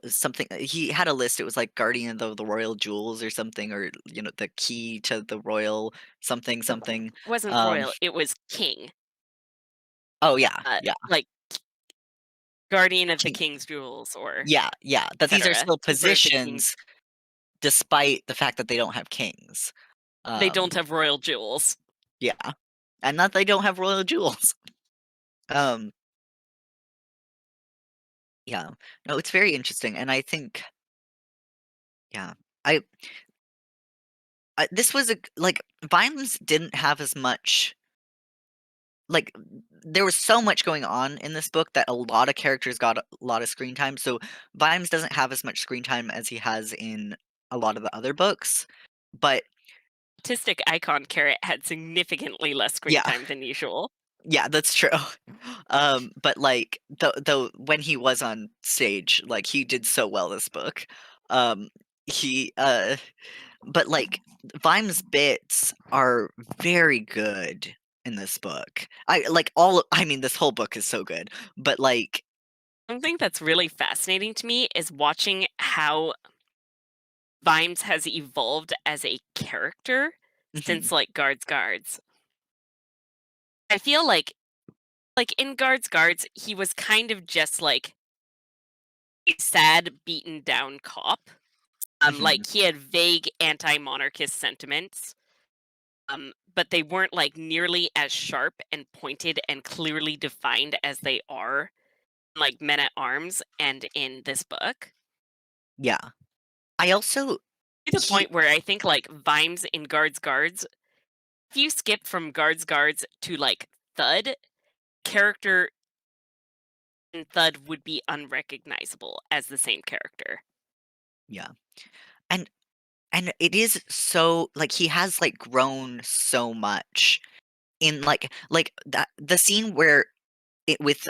something he had a list. It was like guardian of the royal jewels or something, or the key to the royal something something. It wasn't Um. royal, it was king. Oh yeah. Yeah. Like guardian of the King. king's jewels or Yeah. Yeah. That these are etc. still Keeper of the king's. positions, despite the fact that they don't have kings. They don't Um. have royal jewels. Yeah. And not they don't have royal jewels. Um. Yeah. No, it's very interesting, and I think, yeah, I this was like Vimes didn't have as much, like, there was so much going on in this book that a lot of characters got a lot of screen time. So Vimes doesn't have as much screen time as he has in a lot of the other books. But Autistic icon Carrot had significantly less screen yeah, time than usual. yeah, that's true. But like though when he was on stage, like he did so well this book. Um, he But, like, Vime's bits are very good in this book. This whole book is so good, but, like. Something that's really fascinating to me is watching how Vimes has evolved as a character Mhm, since like Guards. I feel like in Guards, he was kind of just like a sad, beaten down cop. mhm, Like he had vague anti-monarchist sentiments, but they weren't like nearly as sharp and pointed and clearly defined as they are like Men at Arms and in this book. yeah. I also To the he point where I think like Vimes in Guards, if you skip from Guards to like Thud, character in Thud would be unrecognizable as the same character. Yeah, and it is so, like, he has, like, grown so much in, like, that the scene where it with,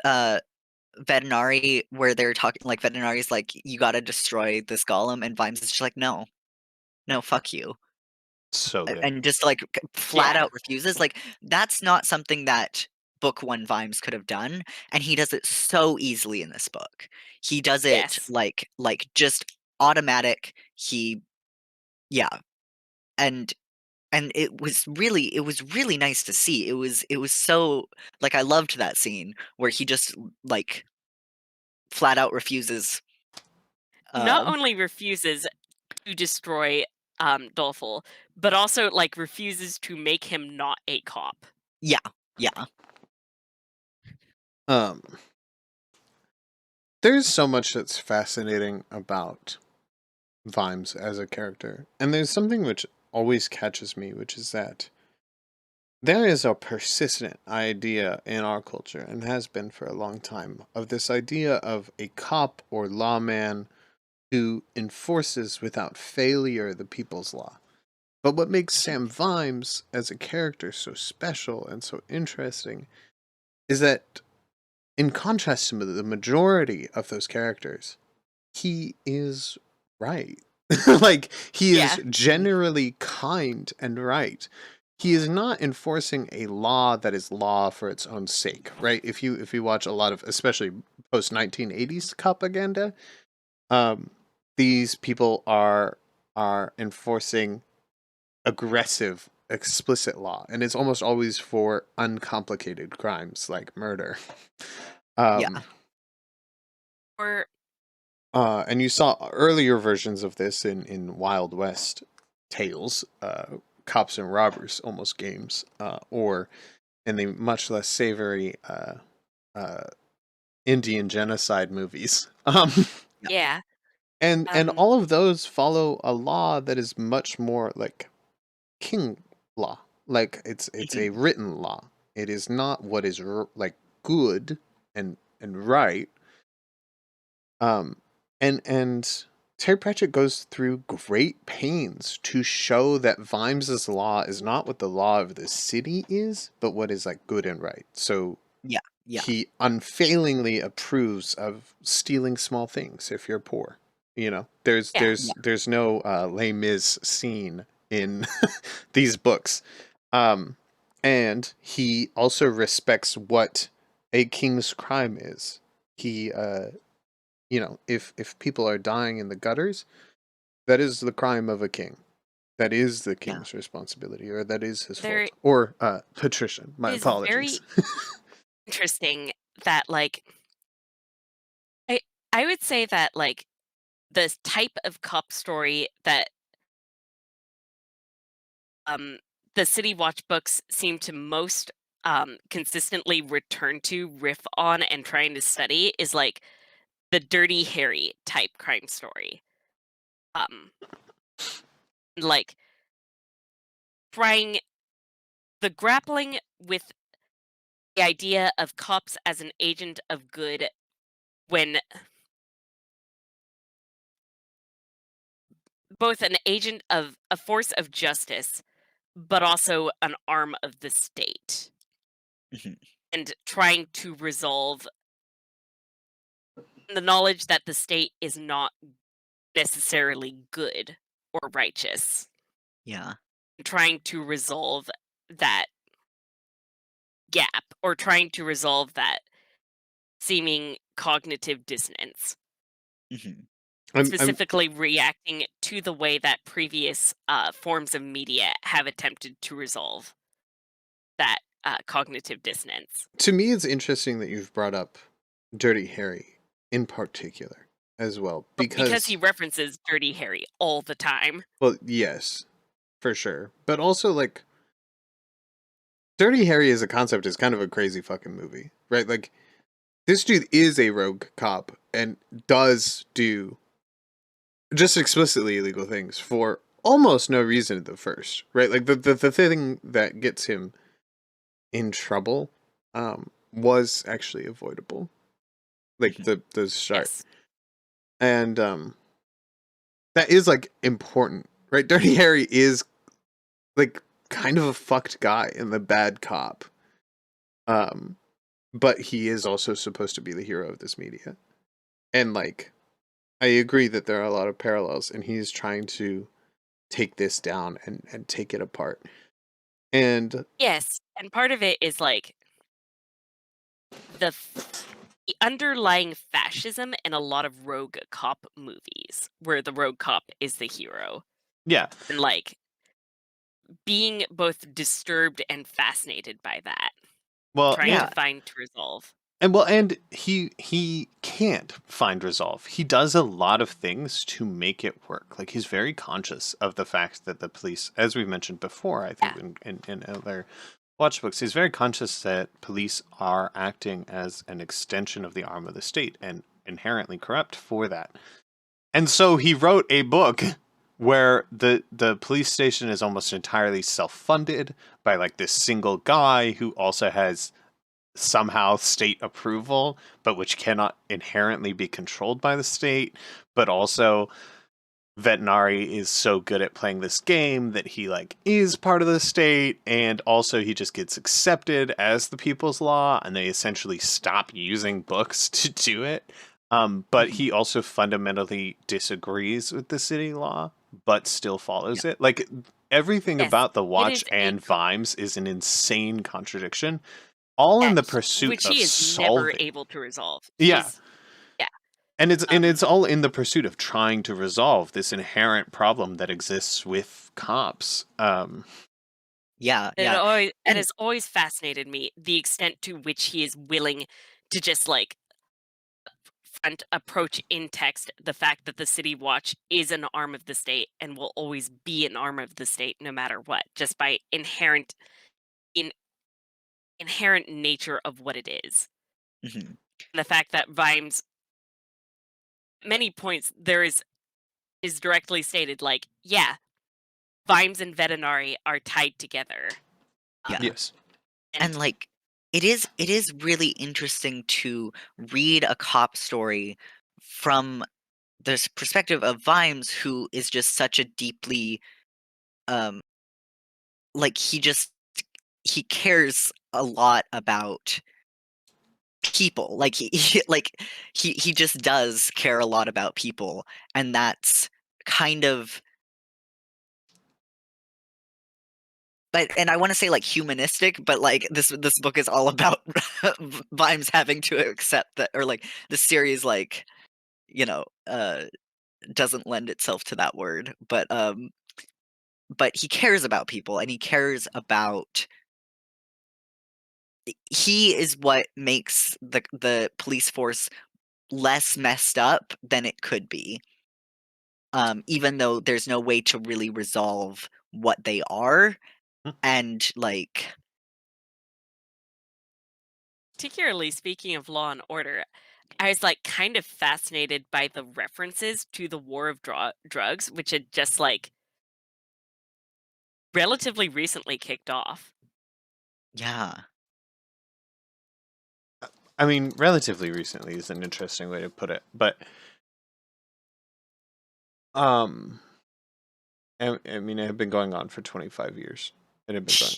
Vetinari, where they're talking, like, Vetinari's like, "You gotta destroy this golem," and Vimes is just like, "No. No, fuck you." So good. And just, like, flat Yeah. out refuses, like, that's not something that book 1 Vimes could have done, and he does it so easily in this book. He does it, Yes. just automatic, yeah, and it was really nice to see. It was so, like, I loved that scene where he just, like, flat out refuses, Not um only refuses to destroy Dolful, but also like refuses to make him not a cop. Yeah, yeah, Um, there's so much that's fascinating about Vimes as a character, and there's something which always catches me, which is that there is a persistent idea in our culture, and has been for a long time, of this idea of a cop or lawman who enforces without failure the people's law. But what makes Sam Vimes as a character so special and so interesting is that, in contrast to the majority of those characters, he is right. Like, he Yeah. is generally kind and right. He is not enforcing a law that is law for its own sake, right? If you watch a lot of, especially post 1980s propaganda, um, these people are enforcing aggressive, explicit law, and it's almost always for uncomplicated crimes like murder. Yeah. Um, Or and you saw earlier versions of this in Wild West tales, cops and robbers, almost games, or in the much less savory uh, Indian genocide movies. yeah. And Um, all of those follow a law that is much more like king law. Like it's a Mhm. written law. It is not what is like good and right. Um, and Terry Pratchett goes through great pains to show that Vimes's law is not what the law of the city is, but what is like good and right. So Yeah. Yeah. he unfailingly approves of stealing small things if you're poor. You know, there's yeah. there's there's no Les Mis scene in these books. Um, and he also respects what a king's crime is. He you know, if people are dying in the gutters, that is the crime of a king. That is the Yeah. king's responsibility, or that is his There fault. Or patrician. My is apologies. very interesting that like I I would say that like the type of cop story that um the City Watch books seem to most consistently return to, riff on, and trying to study is like the Dirty Harry type crime story. Um like trying the grappling with the idea of cops as an agent of good when both an agent of a force of justice but also an arm of the state, Mhm. and trying to resolve the knowledge that the state is not necessarily good or righteous, Yeah. trying to resolve that gap or trying to resolve that seeming cognitive dissonance, Mhm. I'm specifically reacting to the way that previous forms of media have attempted to resolve that cognitive dissonance. to me it's interesting that you've brought up Dirty Harry in particular as well Because he because references Dirty Harry all the time. well, yes, for sure. But also like Dirty Harry as a concept is kind of a crazy fucking movie, right? Like this dude is a rogue cop and does do just explicitly illegal things for almost no reason at the first, right? Like the thing that gets him in trouble was actually avoidable. Like Mhm. the start. Yes. And that is like important, right? Dirty Harry is like kind of a fucked guy and the bad cop. Um but he is also supposed to be the hero of this media. And like I agree that there are a lot of parallels and he's trying to take this down and take it apart. And Yes, and part of it is, like, the the underlying fascism in a lot of rogue cop movies, where the rogue cop is the hero, yeah, and, like, being both disturbed and fascinated by that, well, trying to Yeah. find to resolve. and he can't find resolve. He does a lot of things to make it work. Like he's very conscious of the fact that the police, as we mentioned before, I think Yeah. in other watch books, he's very conscious that police are acting as an extension of the arm of the state and inherently corrupt for that. And so he wrote a book where the police station is almost entirely self-funded by like this single guy who also has somehow state approval, but which cannot inherently be controlled by the state. But also, Vetinari is so good at playing this game that he like is part of the state, and also he just gets accepted as the people's law, and they essentially stop using books to do it. But Mhm. he also fundamentally disagrees with the city law, but still Yeah. follows it. Like everything Yes, about the it Watch is a and Vimes is an insane contradiction, all in the pursuit which of he is never solving. able to resolve. Yeah, He's yeah, and it's um, all in the pursuit of trying to resolve this inherent problem that exists with cops. Yeah, it yeah. always it And has always fascinated me the extent to which he is willing to just like front approach in text the fact that the city watch is an arm of the state and will always be an arm of the state no matter what, just by in inherent nature of what it is. mhm, And the fact that Vimes many points there is directly stated like, yeah, Vimes and Vetinari are tied together. yeah. Yes. And, And like, it is really interesting to read a cop story from this perspective of Vimes, who is just such a deeply, um like, he cares a lot about people. Like, he just does care a lot about people, and that's kind of and I wanna say, like, humanistic, but, like, this book is all about Vimes having to accept that, or, like, the series, like, doesn't lend itself to that word, but he cares about people, and he cares about he is what makes the police force less messed up than it could be, even though there's no way to really resolve what they are, and, like particularly speaking of Law and Order, I was like kind of fascinated by the references to the war of drugs, which had just like relatively recently kicked off. yeah. I mean, relatively recently is an interesting way to put it, but um, I mean, it had been going on for 25 years. It had been going,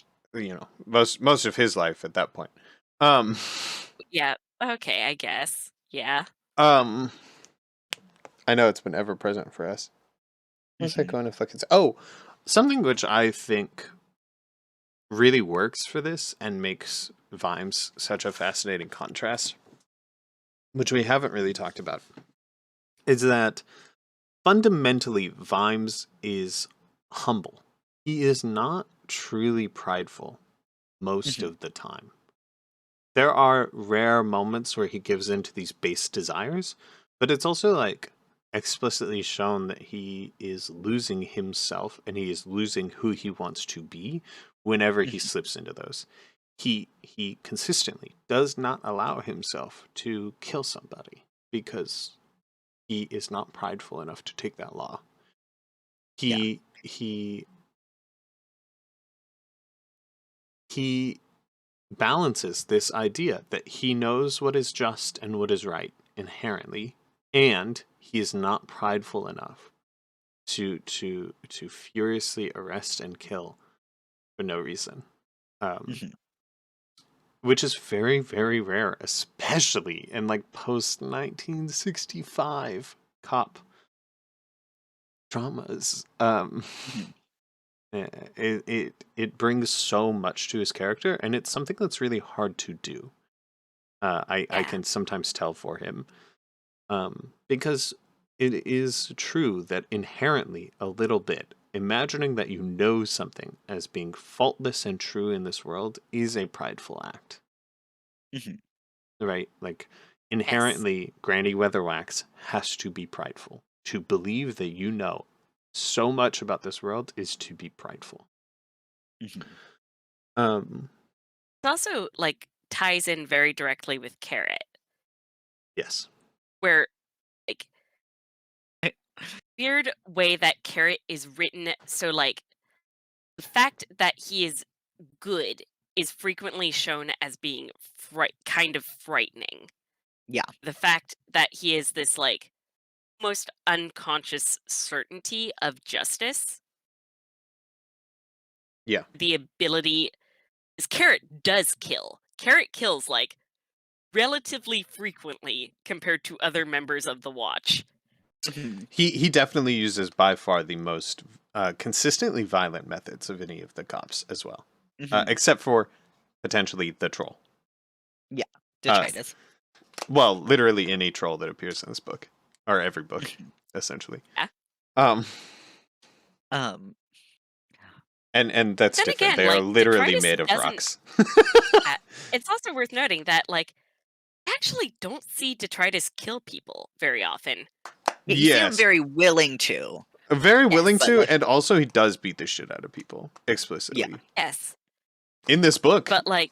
most of his life at that point. Um, Yeah. Okay, I guess. Yeah. um, I know it's been ever present for us. What's that Mhm, going to fucking say? Oh, something which I think really works for this and makes Vimes such a fascinating contrast, which we haven't really talked about, is that fundamentally Vimes is humble. He is not truly prideful most mhm, of the time. There are rare moments where he gives in to these base desires, but it's also like explicitly shown that he is losing himself and he is losing who he wants to be whenever he mhm. slips into those. He consistently does not allow himself to kill somebody because he is not prideful enough to take that law. Yeah. He he balances this idea that he knows what is just and what is right inherently, and he is not prideful enough to furiously arrest and kill for no reason. Um, Mhm. which is very, very rare, especially in like post 1965 cop dramas. Mhm. It brings so much to his character, and it's something that's really hard to do. I Yeah. can sometimes tell for him, because it is true that inherently a little bit imagining that you know something as being faultless and true in this world is a prideful act, Mhm. right? Like Yes. inherently, Granny Weatherwax has to be prideful. To believe that you know so much about this world is to be prideful. Mhm. It also like ties in very directly with Carrot, Yes. where like weird way that Carrot is written so like the fact that he is good is frequently shown as being kind of frightening. Yeah. The fact that he is this like most unconscious certainty of justice, Yeah. the ability is Carrot does kill. Carrot kills like relatively frequently compared to other members of the Watch. Mhm, He definitely uses by far the most consistently violent methods of any of the cops as well, mhm. except for potentially the troll. Yeah, Uh, detritus. well, literally any troll that appears in this book or every book, Mhm. essentially. Yeah. Um, Um, and that's Then different. again, They are like literally detritus made of doesn't. rocks. It's also worth noting that like I actually don't see detritus kill people very often. yeah, you see him Yes, very willing to, very willing Yes, but to, like, and also he does beat the shit out of people yeah, explicitly yes, in this book. but like,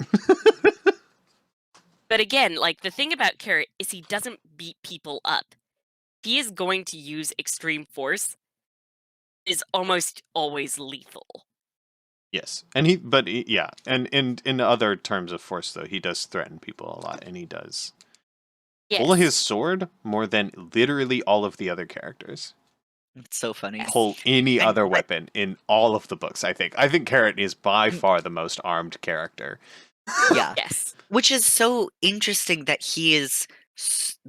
but again, like the thing about Carrot is he doesn't beat people up. He is going to use extreme force. Is almost always lethal. Yes, and yeah, and in other terms of force, though, he does threaten people a lot, and he does pull his Yes, sword more than literally all of the other characters. it's so funny. yes, Pull any And other weapon in all of the books. I think. I think Carrot is by and far the most armed character. yeah, yes, which is so interesting that he is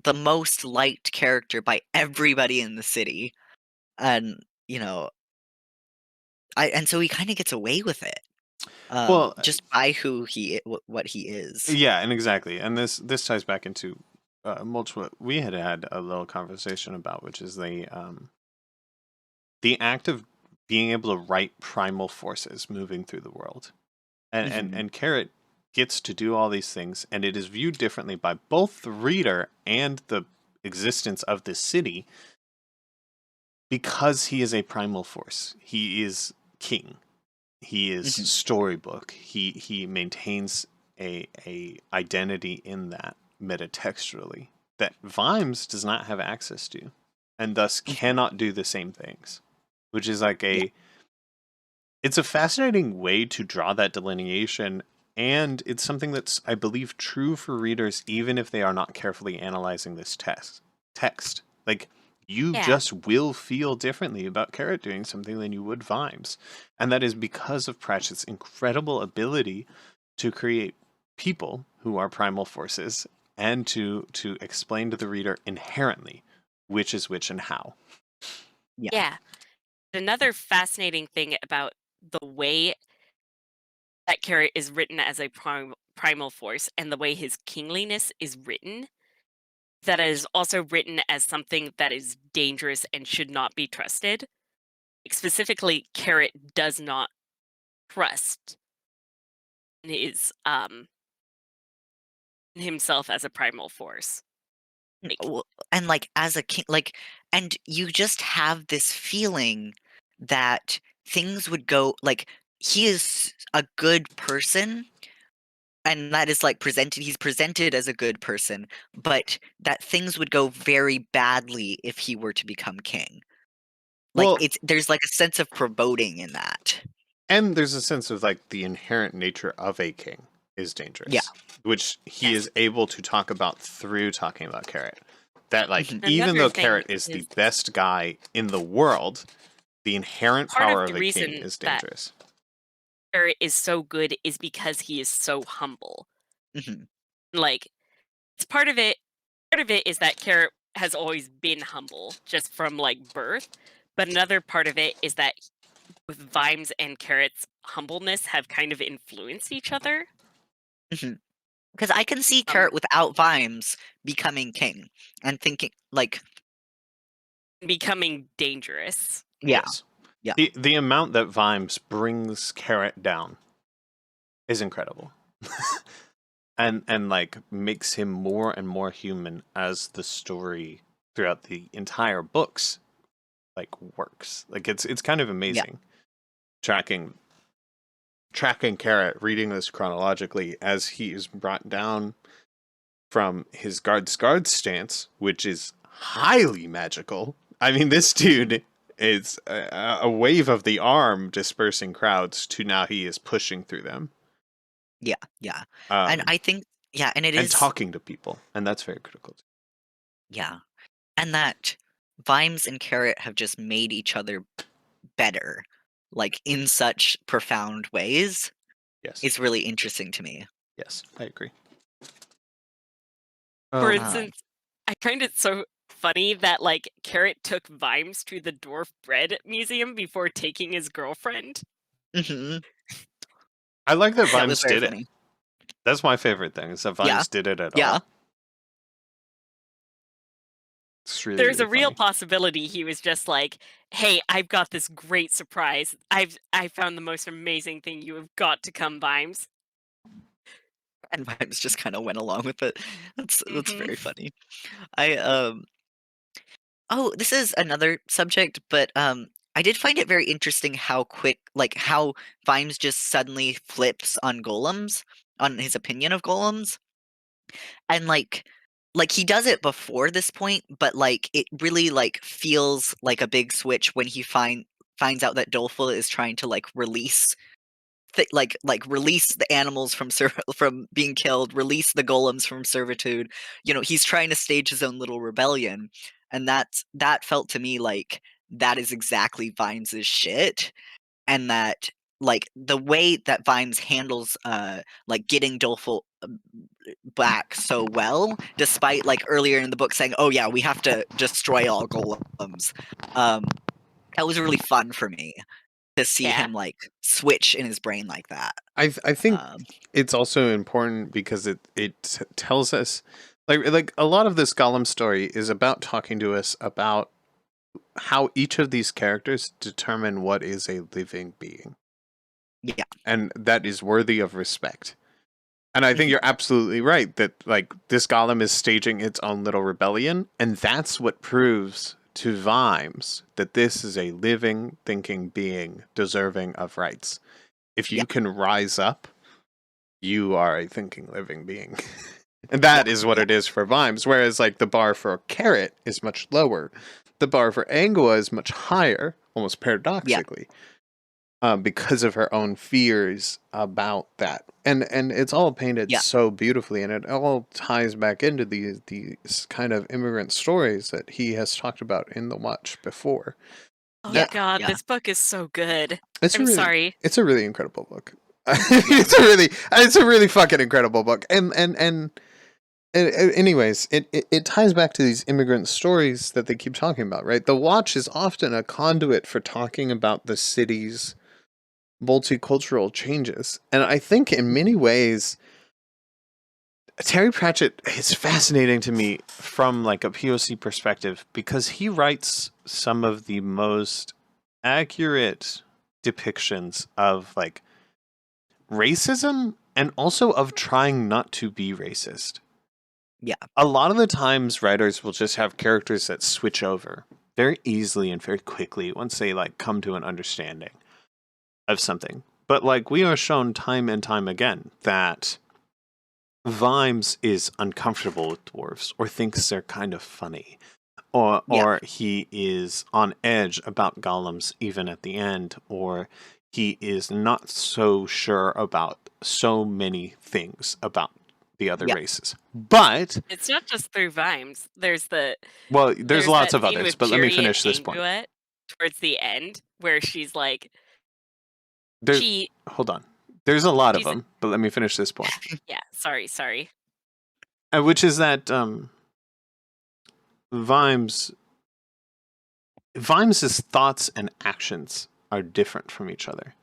the most liked character by everybody in the city, and you know, and so he kind of gets away with it, Well, just by who what he is. yeah, and exactly, and this ties back into mulch what we had a little conversation about, which is the act of being able to write primal forces moving through the world. Hmm. And Carrot gets to do all these things, and it is viewed differently by both the reader and the existence of this city because he is a primal force. He is king. He is Hmm. storybook. He maintains a identity in that metatextually that Vimes does not have access to, and thus Hmm. cannot do the same things. Which is like Yeah, it's a fascinating way to draw that delineation, and it's something that's, I believe, true for readers even if they are not carefully analyzing this text. Like, you yeah, just will feel differently about Carrot doing something than you would Vimes. And that is because of Pratchett's incredible ability to create people who are primal forces and to explain to the reader inherently which is which and how. yeah. yeah. Another fascinating thing about the way that Carrot is written as a primal force and the way his kingliness is written, that is also written as something that is dangerous and should not be trusted. Like, specifically, Carrot does not trust his himself as a primal force. Like, Well, and like as a king, like, and you just have this feeling that things would go like he is a good person, and that is like he's presented as a good person, but that things would go very badly if he were to become king. Like Well, there's like a sense of foreboding in that. and there's a sense of like the inherent nature of a king is Yeah. dangerous, which he yes. is able to talk about through talking about Carrot. That like Mhm. even Another though thing Carrot is the is best guy in the world, the inherent part of power the of a king reason is that dangerous. Carrot is so good is because he is so humble. Mhm. Like, it's part of it is that Carrot has always been humble just from like birth, but another part of it is that with Vimes and Carrot's humbleness have kind of influenced each other. Mhm. Because I can see Um, Carrot without Vimes becoming king and thinking like, becoming dangerous. yeah, Yes. yeah, The amount that Vimes brings Carrot down is incredible. And like makes him more and more human as the story throughout the entire books like works. Like it's kind of yeah. amazing tracking Carrot, reading this chronologically as he is brought down from his guard stance, which is highly magical. I mean, this dude is a wave of the arm dispersing crowds to now he is pushing through them, Yeah, yeah. And um, I think yeah, and it and is talking to people, and that's very critical. yeah. And that Vimes and Carrot have just made each other better, like in such profound ways. Yes, It's really interesting to me. yes, I agree. For Oh, Um, instance, I find it so funny that, like, Carrot took Vimes to the Dwarf Bread Museum before taking his girlfriend. mhm, I like that that was Vimes very did it. funny. That's my favorite thing, is that Yeah, Vimes did it at yeah, all. It's really, There's really a real funny. possibility he was just like, "Hey, I've got this great surprise. I found the most amazing thing. You have got to come, Vimes." and Vibes just kinda went along with it. That's Mhm. very funny. I, oh, this is another subject, but, I did find it very interesting how quick like, how Vimes just suddenly flips on golems, on his opinion of golems, and, he does it before this point, but, it really, feels like a big switch when he finds out that Doleful is trying to, release release the animals from from being killed, release the golems from servitude. He's trying to stage his own little rebellion, and that felt to me like that is exactly Vimes's shit, and that the way that Vimes handles getting Doleful back so well, despite earlier in the book saying, "Oh yeah, we have to destroy all golems." Um, that was really fun for me to see Yeah. him switch in his brain like that. I think Um, it's also important because it tells us, like a lot of this Gollum story is about talking to us about how each of these characters determine what is a living being, yeah. and that is worthy of respect. And I think Mhm. you're absolutely right that like this Golem is staging its own little rebellion, and that's what proves to Vimes that this is a living, thinking being deserving of rights. If Yeah, you can rise up, you are a thinking, living being. And yeah, that is what yeah, it is for Vimes. Whereas like the bar for Carrot is much lower. The bar for Angua is much higher, almost yeah, paradoxically, because of her own fears about that. And it's all painted yeah, so beautifully, and it all ties back into these kind of immigrant stories that he has talked about in the Watch before. Oh yeah, Uh, god, yeah, this book is so good. It's a I'm really sorry. it's a really incredible book. yeah, It's a really fucking incredible book. Anyways, it ties back to these immigrant stories that they keep talking about, right? The Watch is often a conduit for talking about the city's multicultural changes. And I think in many mhm, ways, Terry Pratchett is fascinating to me from like a POC perspective because he writes some of the most accurate depictions of like racism and also of trying not to be racist. yeah, A lot of the times writers will just have characters that switch over very easily and very quickly once they like come to an understanding of something. But like we are shown time and time again that Vimes is uncomfortable with dwarves or thinks they're kind of funny. Or yeah, or he is on edge about golems even at the end, or he is not so sure about so many things about the other yeah, races. But It's not just through Vimes. well, there's There's lots that of scene others, with but let me Jiri and finish this point. Anguet towards the end where she's like There she hold on. There's a lot of she's them, but let me finish this point. yeah, sorry. Which is that Vimes Vimes's thoughts and actions are different from each other.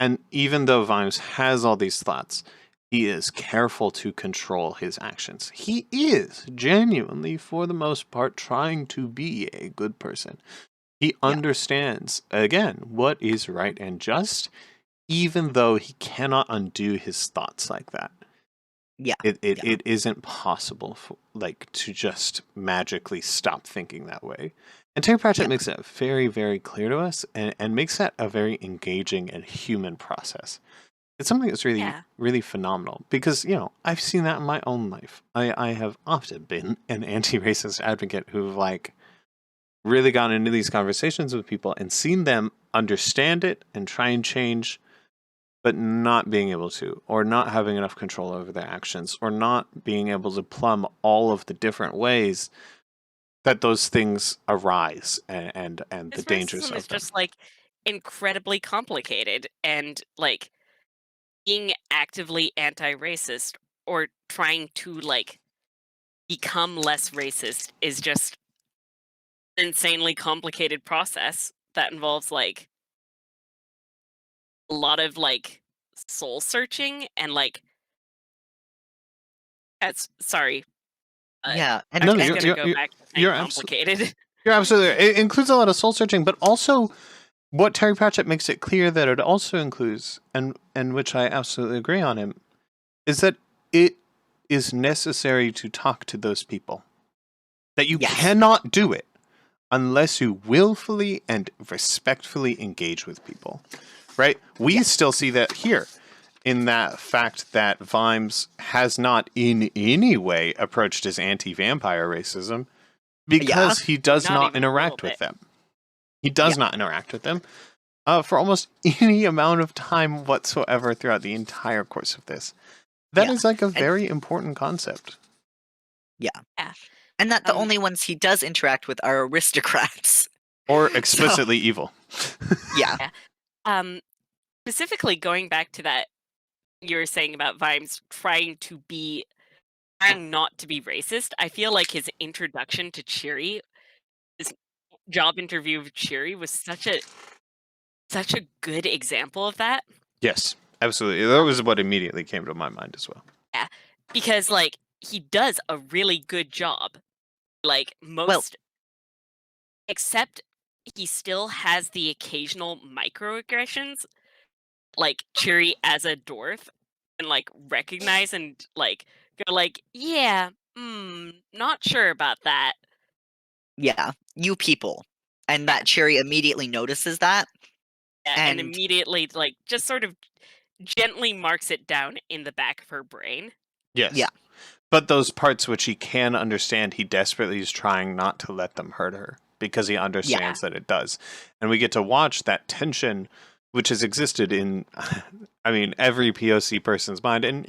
And even though Vimes has all these thoughts, he is careful to control his actions. He is genuinely, for the most part, trying to be a good person. He yeah, understands, again, what is right and just, even though he cannot undo his thoughts like that. yeah, yeah, It isn't possible for, like to just magically stop thinking that way. And Terry Pratchett yeah, makes that very, very clear to us and makes that a very engaging and human process. It's something that's really, Yeah. really phenomenal because, you know, I've seen that in my own life. I have often been an anti-racist advocate who've like really gotten into these conversations with people and seen them understand it and try and change, but not being able to, or not having enough control over their actions, or not being able to plumb all of the different ways that those things arise and the His dangers racism of is them. just like incredibly complicated and like being actively anti-racist or trying to like become less racist is just an insanely complicated process that involves like a lot of like soul searching and like that's sorry. Yeah, I'm No, just and gonna go back to saying you're absolutely complicated. you're absolutely. It includes a lot of soul searching, but also what Terry Pratchett makes it clear that it also includes, and which I absolutely agree on him, is that it is necessary to talk to those people. That you yes, cannot do it unless you willfully and respectfully engage with people. Right? We Yeah. still see that here in that fact that Vimes has not in any way approached his anti-vampire racism yeah, because he does Not not even a little interact with bit. them. He yeah, does not interact with them for almost any amount of time whatsoever throughout the entire course of this. That yeah, is like a and very important concept. yeah, Yeah. and that the Um only ones he does interact with are aristocrats. Or So explicitly evil. yeah, yeah. Um specifically going back to that you were saying about Vimes trying not to be racist, I feel like his introduction to Cheery, his job interview with Cheery was such a good example of that. Yes, absolutely. That Um, was what immediately came to my mind as well. yeah, because like he does a really good job. Like well, most, except he still has the occasional microaggressions, like Cheery as a dwarf, and like recognize and like go like, yeah, not sure about that. yeah, you people, and Yeah, that Cherry immediately notices that, yeah, and and immediately like just sort of gently marks it down in the back of her brain. yeah, Yes. But those parts which he can understand, he desperately is trying not to let them hurt her because he yeah, understands that it does. And we get to watch that tension which has existed in I mean every POC person's mind and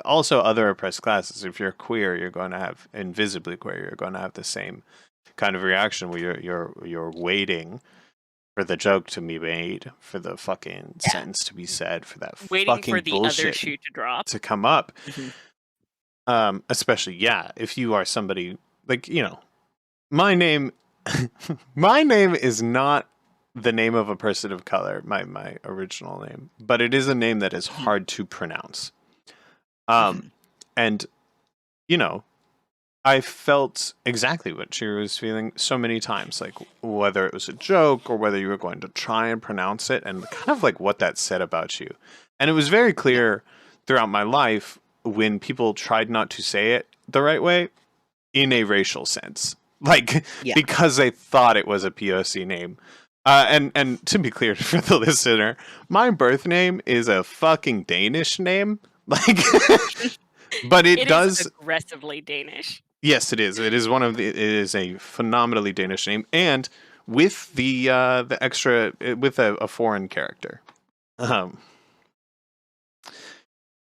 also other oppressed classes. If you're queer, you're going to have invisibly queer, you're going to have the same kind of reaction where you're waiting for the joke to be made, for the fucking Yeah, sentence to be said, for that waiting for fucking the other bullshit shoe to drop. to come up. mhm, Especially, yeah, if you are somebody like, my name, my name is not the name of a person of color, my original name, but it is a name that is mhm, hard to pronounce. Um, mhm, and you know, I felt exactly what she was feeling so many times, like whether it was a joke or whether you were going to try and pronounce it, and kind of like what that said about you. And it was very yeah, clear throughout my life when people tried not to say it the right way in a racial sense, like yeah, because they thought it was a POC name. And to be clear for the listener, my birth name is a fucking Danish name, like, but it It is does. aggressively Danish. Yes, it is. It is it is a phenomenally Danish name, and with the extra with a foreign character. Um,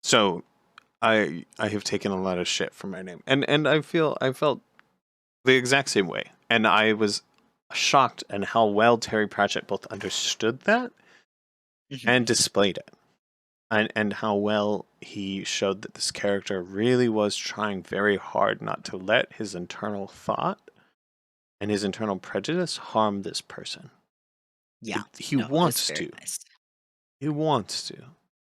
so I have taken a lot of shit from my name, and I felt the exact same way, and I was shocked at how well Terry Pratchett both understood that mhm, and displayed it, and how well he showed that this character really was trying very hard not to let his internal thought and his internal prejudice harm this person. yeah. He No, it was wants very to. nice. He wants to.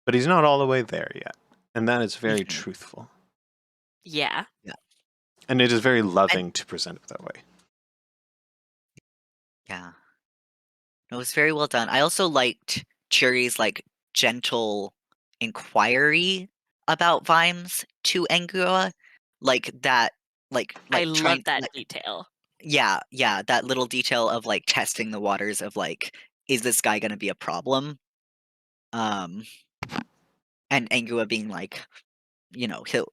But he's not all the way there yet. And that is very Mhm, truthful. Yeah. yeah, And it is very and loving to present it that way. yeah, it was very well done. I also liked Cherry's like gentle inquiry about Vimes to Angua, like that, I trying love that like detail. yeah, yeah, that little detail of like testing the waters of like, is this guy gonna be a problem? Um, and Angua being like, he'll,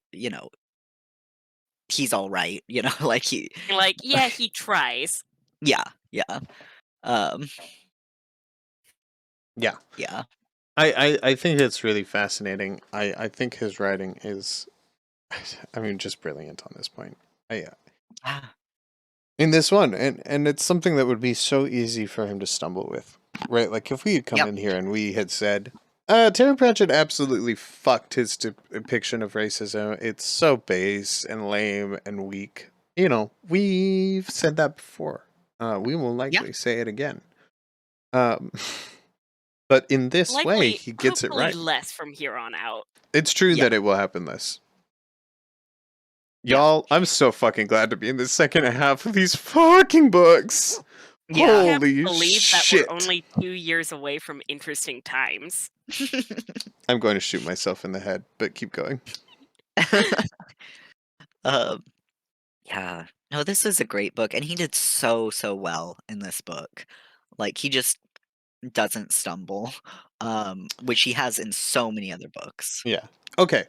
he's all right, like Like, yeah, he tries. yeah, yeah, um, Yeah. yeah, I think it's really fascinating. I think his writing is, I mean, just brilliant on this point. ah, In this one, and it's something that would be so easy for him to stumble with, right? Like if we had come yep, in here and we had said, Terry Pratchett absolutely fucked his depiction of racism. It's so base and lame and weak. You know, we've said that before. We will Yeah. likely say it again. Um, but in this way, Likely, he gets it hopefully right. less from here on out. It's true Yeah. that it will happen less. Yeah. Y'all, I'm so fucking glad to be in the second half of these fucking books. Yeah. I can't Holy believe that we're shit. only 2 years away from interesting times. I'm going to shoot myself in the head, but keep going. um, yeah. No, this is a great book, and he did so well in this book. Like he just doesn't stumble, which he has in so many other books. Yeah. Okay.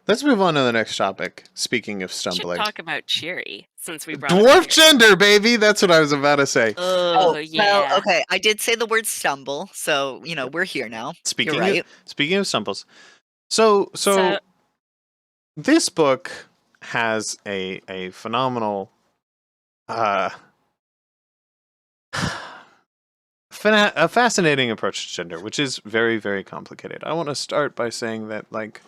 Let's move on to the next topic. Speaking of We should stumbling. talk about Cheery, since we brought up Dwarf Cheery. gender, baby! That's what I was about to say. Oh, Well, yeah. okay, I did say the word stumble, so we're here now. You're Speaking right. of stumbles. So So, this book has a phenomenal a fascinating approach to gender, which is very, very complicated. I want to start by saying that, like,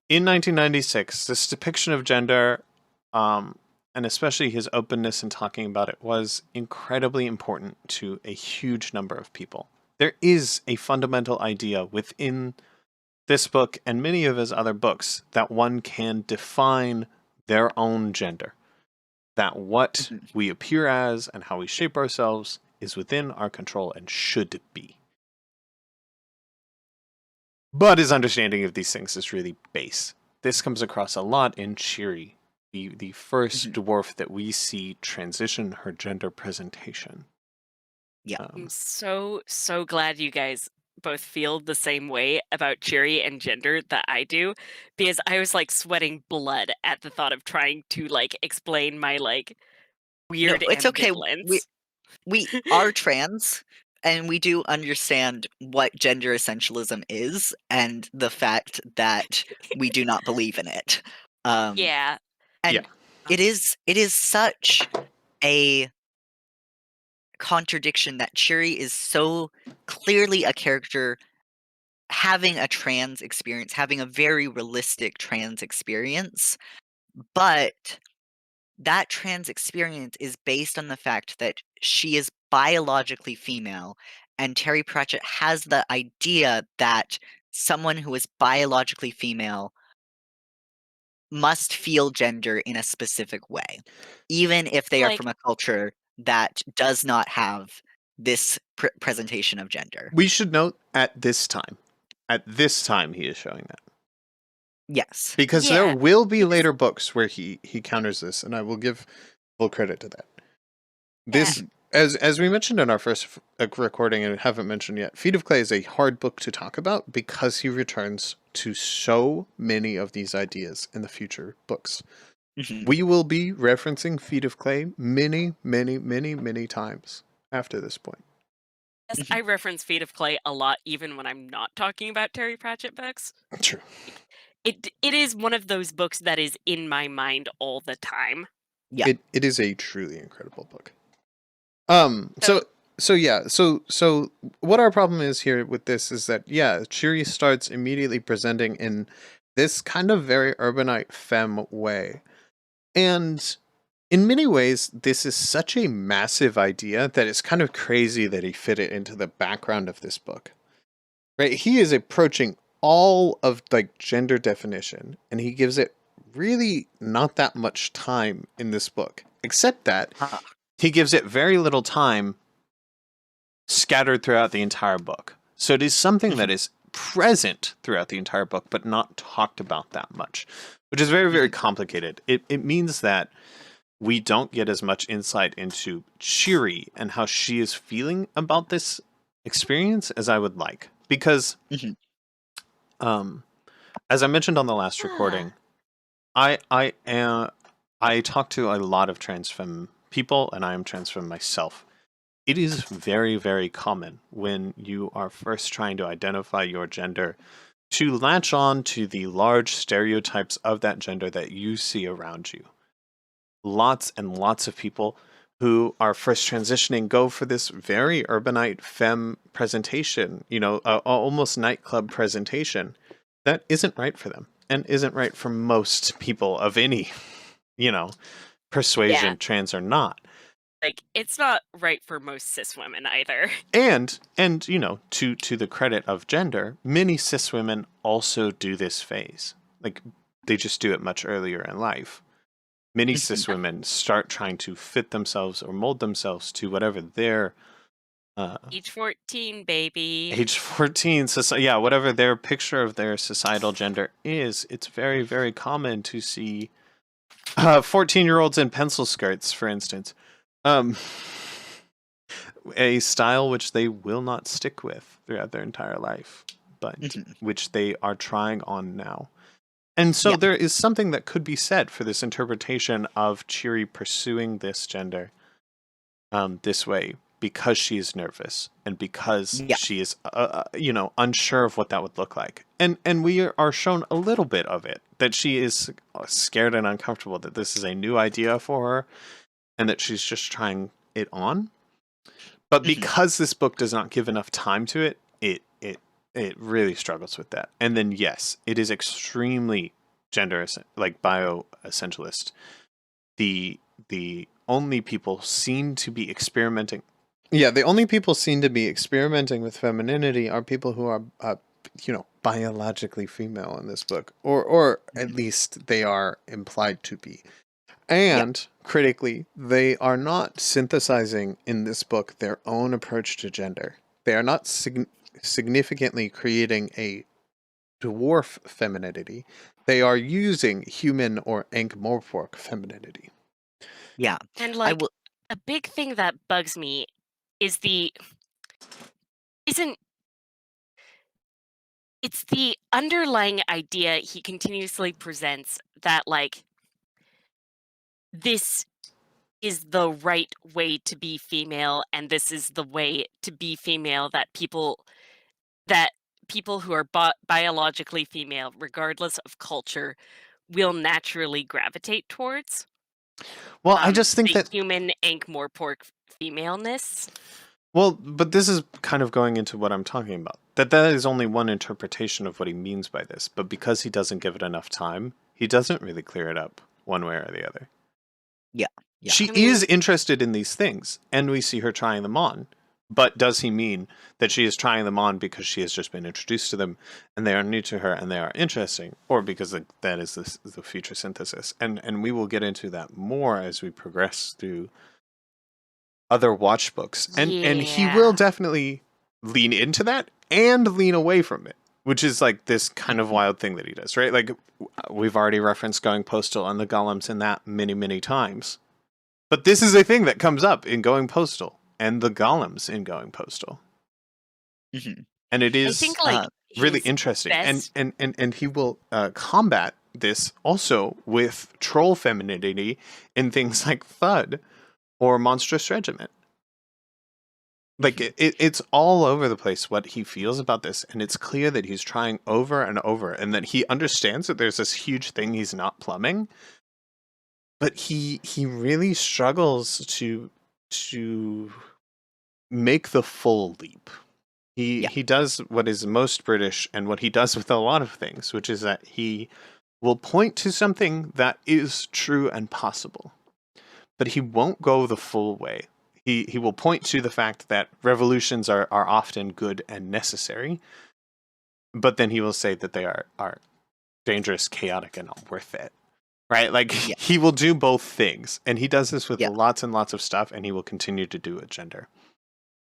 in 1996, this depiction of gender, and especially his openness in talking about it, was incredibly important to a huge number of people. There is a fundamental idea within this book and many of his other books that one can define their own gender. That what Mhm. we appear as and how we shape ourselves is within our control and should be. But his understanding of these things is really base. This comes across a lot in Cheery, the first Mhm. dwarf that we see transition her gender presentation. Yeah. I'm so glad you guys both feel the same way about Cheery and gender that I do, because I was, like, sweating blood at the thought of trying to, like, explain my, like, No, weird it's okay. We ambivalence. we are trans, and we do understand what gender essentialism is, and the fact that we do not believe in it. Um, Yeah. Yeah. and it is such a contradiction that Cheery is so clearly a character having a trans experience, having a very realistic trans experience, but that trans experience is based on the fact that she is biologically female, and Terry Pratchett has the idea that someone who is biologically female must feel gender in a specific way, even if they are Like, from a culture that does not have this presentation of gender. We should note at this time. At this time, he is showing that. Yes. Because there yeah, will be because later books where he counters this, and I will give full credit to that. yeah, This, as we mentioned in our first recording and haven't mentioned yet, Feet of Clay is a hard book to talk about because he returns to so many of these ideas in the future books. Mhm. We will be referencing Feet of Clay many, many, many, many times after this point. yes, Mhm. I reference Feet of Clay a lot even when I'm not talking about Terry Pratchett books. True. Like, it is one of those books that is in my mind all the time. Yeah. It is a truly incredible book. So, So what our problem is here with this is that Cheery starts immediately presenting in this kind of very urbanite femme way. And in many ways, this is such a massive idea that it's kind of crazy that he fit it into the background of this book. Right? He is approaching all of like gender definition, and he gives it really not that much time in this book, except that Ah. he gives it very little time scattered throughout the entire book. So it is something that Mhm. is present throughout the entire book, but not talked about that much, which is very, very Mhm. complicated. It means that we don't get as much insight into Cheery and how she is feeling about this experience as I would like. Because, Mhm. um, as I mentioned on the last ah, recording, I talk to a lot of trans femme people, and I am trans femme myself. It is very, very common when you are first trying to identify your gender to latch on to the large stereotypes of that gender that you see around you. Lots and lots of people who are first transitioning go for this very urbanite femme presentation, almost nightclub presentation that isn't right for them and isn't right for most people of any, Yeah. persuasion, trans or not. Like, it's not right for most cis women either. And to the credit of gender, many cis women also do this phase. Like, they just do it much earlier in life. Many cis women start trying to fit themselves or mold themselves to whatever their Age 14, baby. age 14, whatever their picture of their societal gender is. It's very, very common to see 14-year-olds in pencil skirts, for instance. A style which they will not stick with throughout their entire life, but which they are trying on now. And so there is something that could be said for this interpretation of Cheery pursuing this gender this way because she is nervous and because she is, unsure of what that would look like. And we are shown a little bit of it, that she is scared and uncomfortable, that this is a new idea for her and that she's just trying it on. But because this book does not give enough time to it, it really struggles with that. And then, yes, it is extremely gender, like bio-essentialist. The only people seen to be experimenting. Yeah, the only people seen to be experimenting with femininity are people who are, biologically female in this book, or at least they are implied to be. And critically, they are not synthesizing in this book their own approach to gender. They are not significantly creating a dwarf femininity. They are using human or Ankh-Morpork femininity. Yeah. And I like, will. a big thing that bugs me is it's the underlying idea he continuously presents that, like, this is the right way to be female, and this is the way to be female that people who are biologically female, regardless of culture, will naturally gravitate towards. Well, I just think The that human Ankh-Morpork femaleness. Well, but this is kind of going into what I'm talking about. That is only one interpretation of what he means by this, but because he doesn't give it enough time, he doesn't really clear it up one way or the other. Yeah. She is interested in these things, and we see her trying them on. But does he mean that she is trying them on because she has just been introduced to them, and they are new to her, and they are interesting, or because that is the future synthesis? And we will get into that more as we progress through other watch books, and he will definitely lean into that and lean away from it, which is like this kind of wild thing that he does, right? Like, we've already referenced Going Postal and the golems in that many times, but this is a thing that comes up in Going Postal and the golems in Going Postal, and it is, I think, like, really interesting. And he will combat this also with troll femininity in things like Thud or Monstrous Regiment. Like, it's all over the place what he feels about this, and it's clear that he's trying over and over, and that he understands that there's this huge thing he's not plumbing, but he really struggles to make the full leap. He does what is most British and what he does with a lot of things, which is that he will point to something that is true and possible, but he won't go the full way. He will point to the fact that revolutions are often good and necessary, but then he will say that they are dangerous, chaotic, and not worth it. Right? Like, he will do both things, and he does this with lots and lots of stuff, and he will continue to do it gender.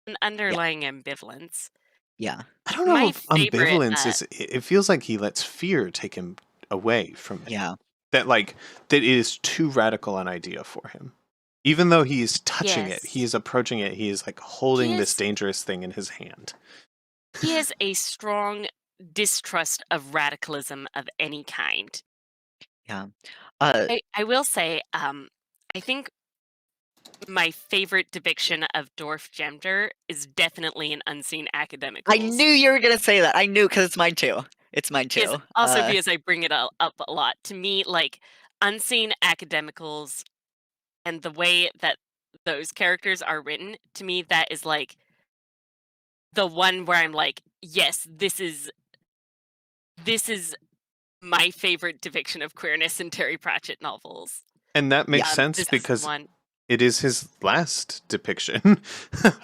An underlying ambivalence. Yeah. I don't know if ambivalence is... It feels like he lets fear take him away from it. Yeah. That it is too radical an idea for him. Even though he is touching it, he is approaching it, he is like holding this dangerous thing in his hand. He has a strong distrust of radicalism of any kind. Yeah. I will say, I think my favorite depiction of dwarf gender is definitely in Unseen Academicals. I knew you were gonna say that. I knew, because it's mine too. It's mine too. Also because I bring it up a lot. To me, like, Unseen Academicals and the way that those characters are written, to me, that is, like, the one where I'm like, "Yes, this is my favorite depiction of queerness in Terry Pratchett novels." And that makes Yeah. sense This is the because one. it is his last depiction,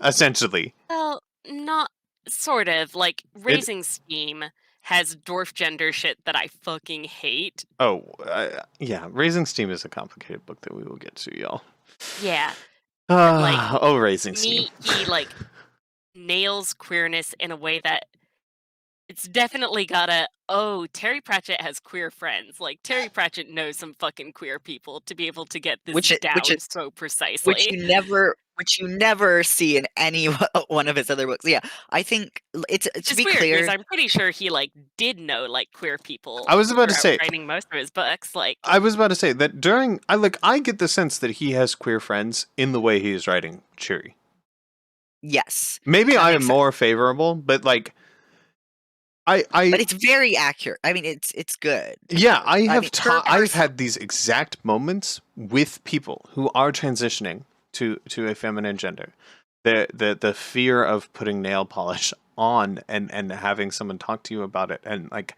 essentially. Well, not sort of, like, It Raising Steam has dwarf gender shit that I fucking hate. oh, yeah, Raising Steam is a complicated book that we will get to, y'all. Yeah, but, like, Oh, Raising to Steam. me, he, like, nails queerness in a way that it's definitely got a, "Oh, Terry Pratchett has queer friends." Like, Terry Pratchett knows some fucking queer people to be able to get this Which it which down it so which precisely. you never see in any one of his other books. Yeah, I think it's Which to is be weird because clear. I'm pretty sure he, like, did know, like, queer people I was about to throughout say, writing most of his books, like, I was about to say that during I get the sense that he has queer friends in the way he is writing Cheery. Yes, Maybe that I am makes sense. more favorable, but like But I it's very accurate. I mean, it's good. yeah, I mean, there are I've had these exact moments with people who are transitioning to a feminine gender. The fear of putting nail polish on and having someone talk to you about it and like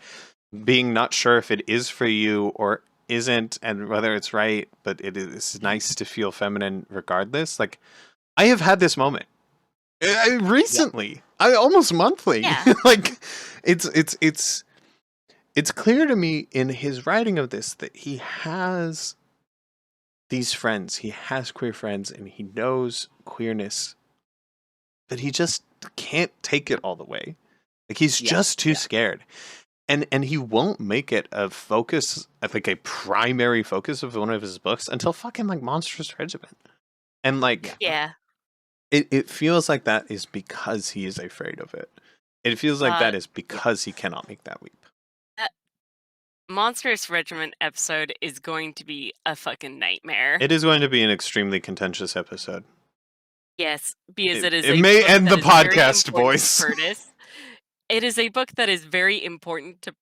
being not sure if it is for you or isn't and whether it's right, but it is nice to feel feminine regardless. Like I have had this moment yeah, recently. I almost monthly. yeah. Like it's clear to me in his writing of this that he has these friends. He has queer friends and he knows queerness, but he just can't take it all the way. Like he's yeah, just too yeah, scared. And he won't make it a focus, like a primary focus of one of his books until fucking like Monstrous Regiment. And yeah. like Yeah. it feels like that is because he is afraid of it. It feels like Uh, that is because he cannot make that leap. that Monstrous Regiment episode is going to be a fucking nightmare. It is going to be an extremely contentious episode. Yes, because it is It a may book end that the is very podcast, important to boys. Purtis. It is a book that is very important to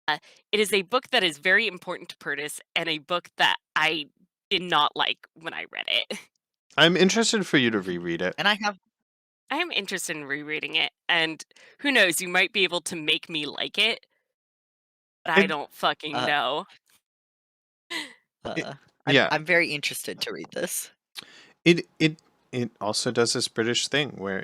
uh, it is a book that is very important to Purtis and a book that I did not like when I read it. I'm interested for you to reread it. And I have I am interested in rereading it, and who knows, you might be able to make me like it, but I It, don't fucking uh, know. it uh, yeah. I'm very interested to read this. It it it also does this British thing where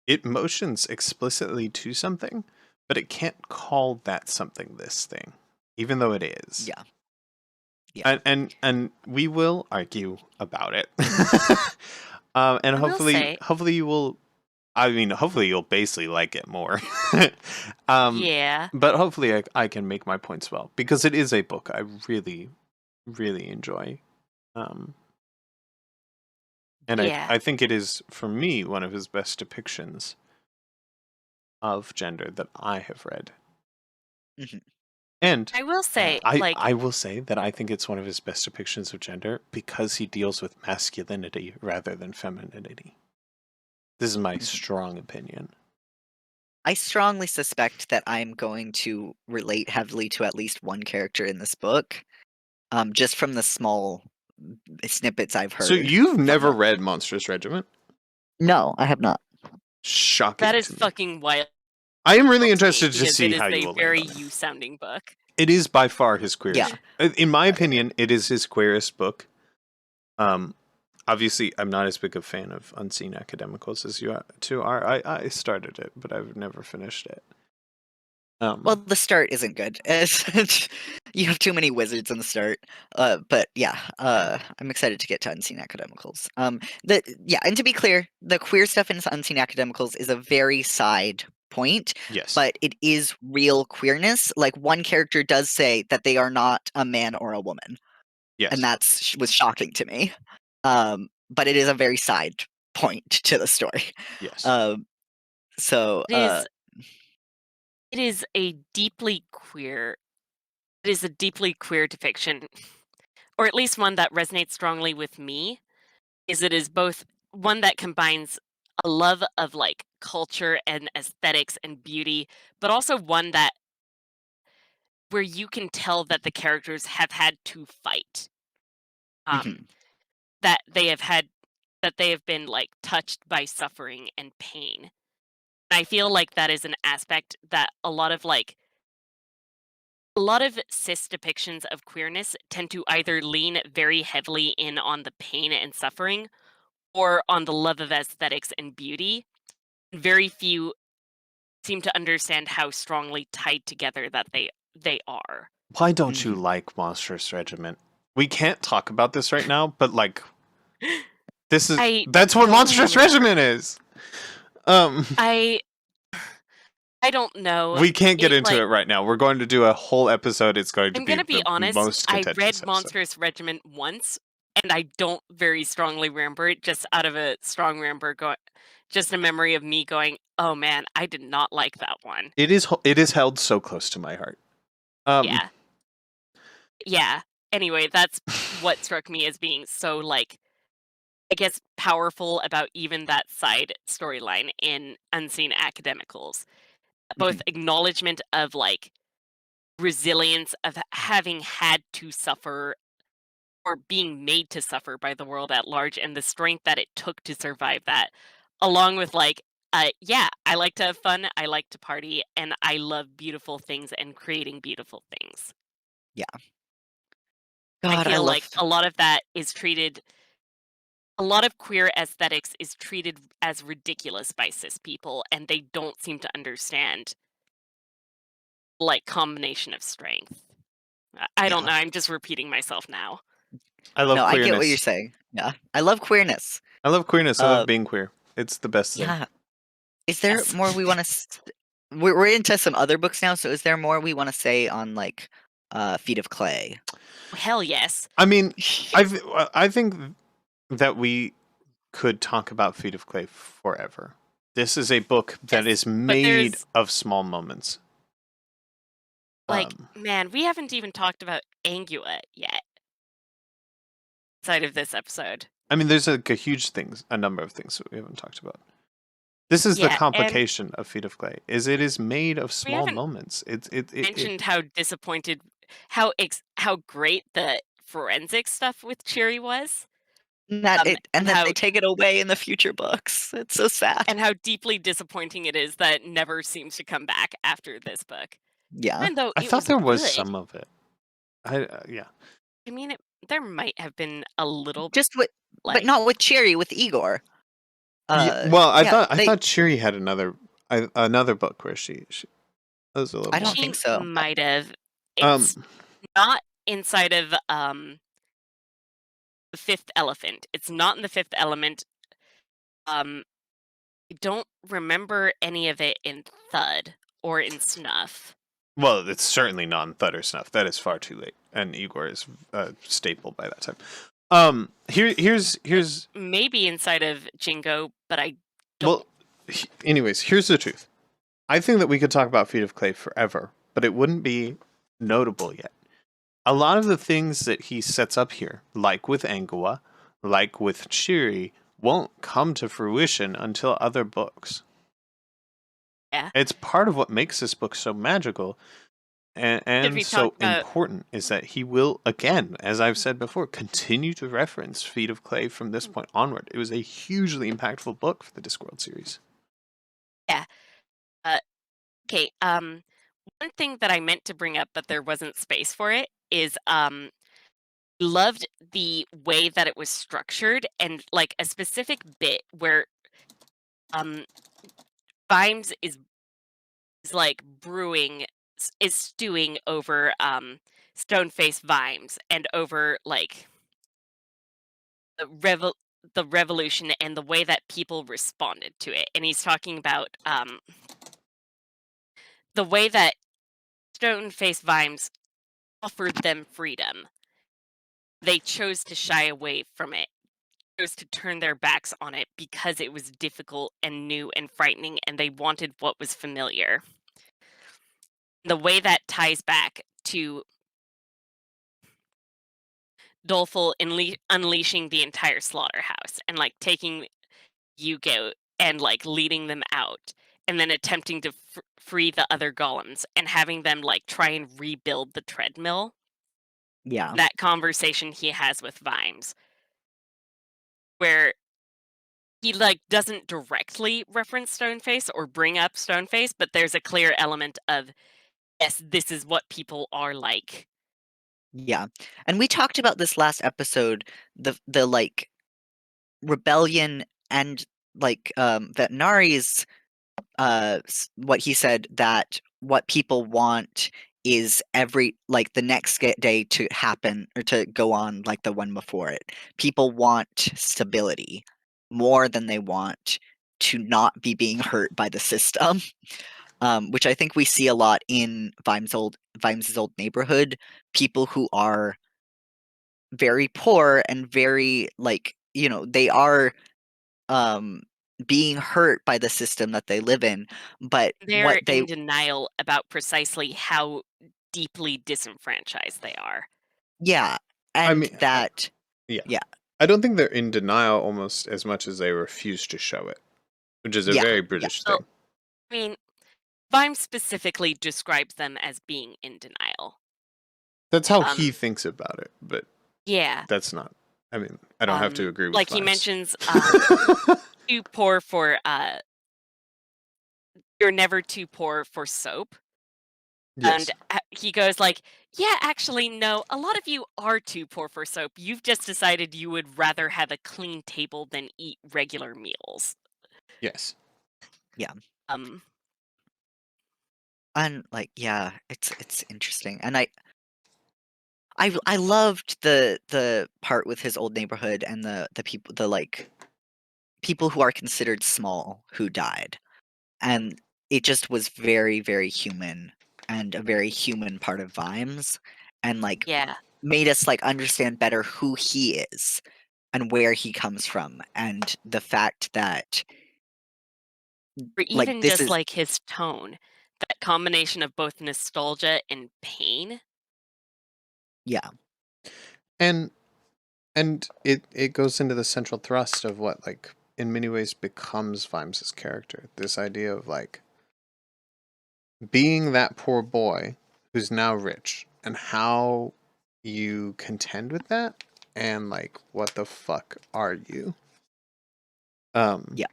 it motions explicitly to something, but it can't call that something this thing, even though it is. Yeah, yeah. And we will argue about it. And I will say, hopefully you will. I mean, hopefully you'll basically like it more. um, yeah, but hopefully I can make my points well because it is a book I really really enjoy. Um, and yeah. I think it is for me one of his best depictions of gender that I have read. Mhm. And I will say, like, I will say that I think it's one of his best depictions of gender because he deals with masculinity rather than femininity. This is my Mhm. strong opinion. I strongly suspect that I'm going to relate heavily to at least one character in this book, just from the small snippets I've So heard you've from never them. read Monstrous Regiment? No, I have not. that Shocking is to me. fucking wild I am really to me interested to because it see is how you a will land very on it. you sounding book. It is by far his Yeah. queerest. In my opinion, it is his queerest book. Um, obviously, I'm not as big a fan of Unseen Academicals as you two are. I started it, but I've never finished it. Well, the start isn't good. You have too many wizards in the start. But yeah, I'm excited to get to Unseen Academicals. And to be clear, the queer stuff in Unseen Academicals is a very side point, yes, but it is real queerness. Like one character does say that they are not a man or a woman, and yes, was shocking to me. But it is a very side point to the story. yes. Um, so It is it is a deeply queer it is a deeply queer depiction, or at least one that resonates strongly with me, is it is both one that combines a love of, like, culture and aesthetics and beauty, but also one that where you can tell that the characters have had to fight. Um, mhm, that they have had that they have been, like, touched by suffering and pain. I feel like that is an aspect that a lot of cis depictions of queerness tend to either lean very heavily in on the pain and suffering or on the love of aesthetics and beauty. Very few seem to understand how strongly tied together that they are. Why don't you Mhm. like Monstrous Regiment? We can't talk about this right now, but like this is I that's what don't Monstrous remember. Regiment is. Um I I don't know. we can't get It, into it like right now. We're going to do a whole episode. It's going to I'm be gonna be the honest, most I contentious read episode. Monstrous Regiment once, and I don't very strongly remember it, just out of a strong remember just a memory of me going, "Oh man, I did not like that one." It is held so close to my heart. Um Yeah. Yeah. Anyway, that's what struck me as being so, like, I guess, powerful about even that side storyline in Unseen Academicals. Both Mhm. acknowledgement of, like, resilience of having had to suffer or being made to suffer by the world at large and the strength that it took to survive that, along with, like, yeah, I like to have fun, I like to party, and I love beautiful things and creating beautiful things. Yeah. I God, I feel like love. a lot of queer aesthetics is treated as ridiculous by cis people, and they don't seem to understand, like, combination of strength. I don't Yeah. know, I'm just repeating myself now. I love No, I get what you're queerness. saying. Yeah. I love queerness. I love queerness. I love Uh, being queer. It's the best thing. yeah. Is there Yes. more we want to? We're into some other books now, so is there more we want to say on like Feet of Clay? Hell yes. I mean, I think that we could talk about Feet of Clay forever. This is a book that Yes. is But made there's, of small moments. like, Um, man, we haven't even talked about Angua yet inside of this episode. I mean, there's a huge things, a number of things that we haven't talked about. This is the Yeah, and complication of Feet of Clay. Is it is made of we small haven't moments. It mentioned how disappointed how great the forensic stuff with Cheery was, That it, and and then they take it away in the future books. It's so sad. how deeply disappointing it is that it never seems to come back after this book. Yeah. Even though I it thought was there was good. some of it. Yeah. I mean, there might have been a little, Just with, but like, not with Cherry, with Igor. Yeah, well, Yeah, I they. thought Shiri had another book where she was a little I more. don't she think so. might have. It's Um, not inside of, The Fifth Elephant. It's not in The Fifth Element. Um, I don't remember any of it in Thud or in Snuff. well, it's certainly non Thunder Snuff. That is far too late, and Igor is a staple by that time. Here's Maybe inside of Jingo, but I well, don't. anyways, here's the truth. I think that we could talk about Feet of Clay forever, but it wouldn't be notable yet. A lot of the things that he sets up here, like with Angua, like with Shiri, won't come to fruition until other books. Yeah. It's part of what makes this book so magical Should and we talk so about important is that he will, again, as I've said before, continue to reference Feet of Clay from this point onward. It was a hugely impactful book for the Discworld series. yeah. Uh, okay. One thing that I meant to bring up, but there wasn't space for it, is loved the way that it was structured and like a specific bit where um Vimes is like is stewing over Stoneface Vimes and over like the the revolution and the way that people responded to it. And he's talking about the way that Stoneface Vimes offered them freedom. They chose to shy away from it, chose to turn their backs on it because it was difficult and new and frightening, and they wanted what was familiar. The way that ties back to Doleful unleashing the entire slaughterhouse and like taking Yugo and like leading them out and then attempting to free the other golems and having them like try and rebuild the treadmill. Yeah. That conversation he has with Vimes. where he, like, doesn't directly reference Stoneface or bring up Stoneface, but there's a clear element of, "Yes, this is what people are like." Yeah. And we talked about this last episode, the like rebellion and like Vetinari's what he said, that what people want is every like the next day to happen or to go on like the one before it. People want stability more than they want to not be being hurt by the system. Which I think we see a lot in Vimes's old neighborhood. People who are very poor and very like, they are um being hurt by the system that they live in, but They're in denial about precisely how deeply disenfranchised they are. yeah, I and mean, that yeah. yeah, I don't think they're in denial almost as much as they refuse to show it, which is a yeah, very yeah, British Well, thing. I mean, Vime specifically describes them as being in denial. That's how he Um, thinks about it, but yeah, that's not. I mean, I don't have to agree with like he Vimes. mentions, too poor for, you're never too poor for soap, and, Yes. he goes like, "Yeah, actually, no, a lot of you are too poor for soap. You've just decided you would rather have a clean table than eat regular meals." Yes. yeah, Um, and like yeah, it's interesting, and I loved the part with his old neighborhood and the people, the like people who are considered small who died, and it just was very very human and a very human part of Vimes, and like yeah, made us like understand better who he is and where he comes from, and the fact that or like even this just, is like, his tone, that combination of both nostalgia and pain. yeah, And it goes into the central thrust of what like in many ways becomes Vimes's character. This idea of like being that poor boy who's now rich and how you contend with that and like what the fuck are you? Um yeah,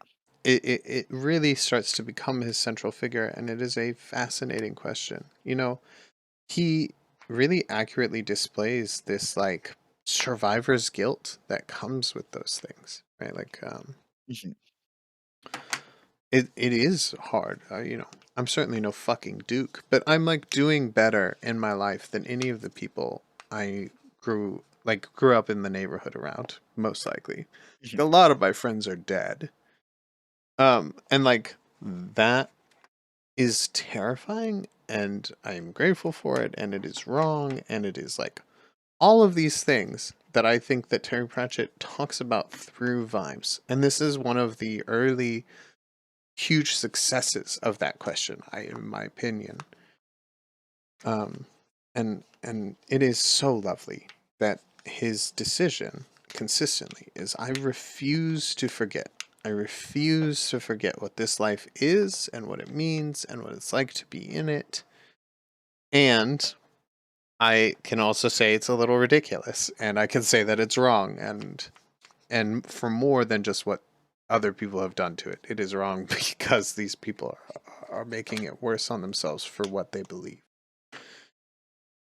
it really starts to become his central figure, and it is a fascinating question. He really accurately displays this like survivor's guilt that comes with those things, right? Like mhm, it is hard. I'm certainly no fucking duke, but I'm like doing better in my life than any of the people I grew up in the neighborhood around, most likely. mhm, A lot of my friends are dead. And like that is terrifying, and I'm grateful for it, and it is wrong, and it is like all of these things that I think that Terry Pratchett talks about through Vimes. And this is one of the early huge successes of that question, in my opinion. Um, and it is so lovely that his decision consistently is I refuse to forget. I refuse to forget what this life is and what it means and what it's like to be in it. And I can also say it's a little ridiculous, and I can say that it's wrong, and for more than just what other people have done to it. It is wrong because these people are making it worse on themselves for what they believe.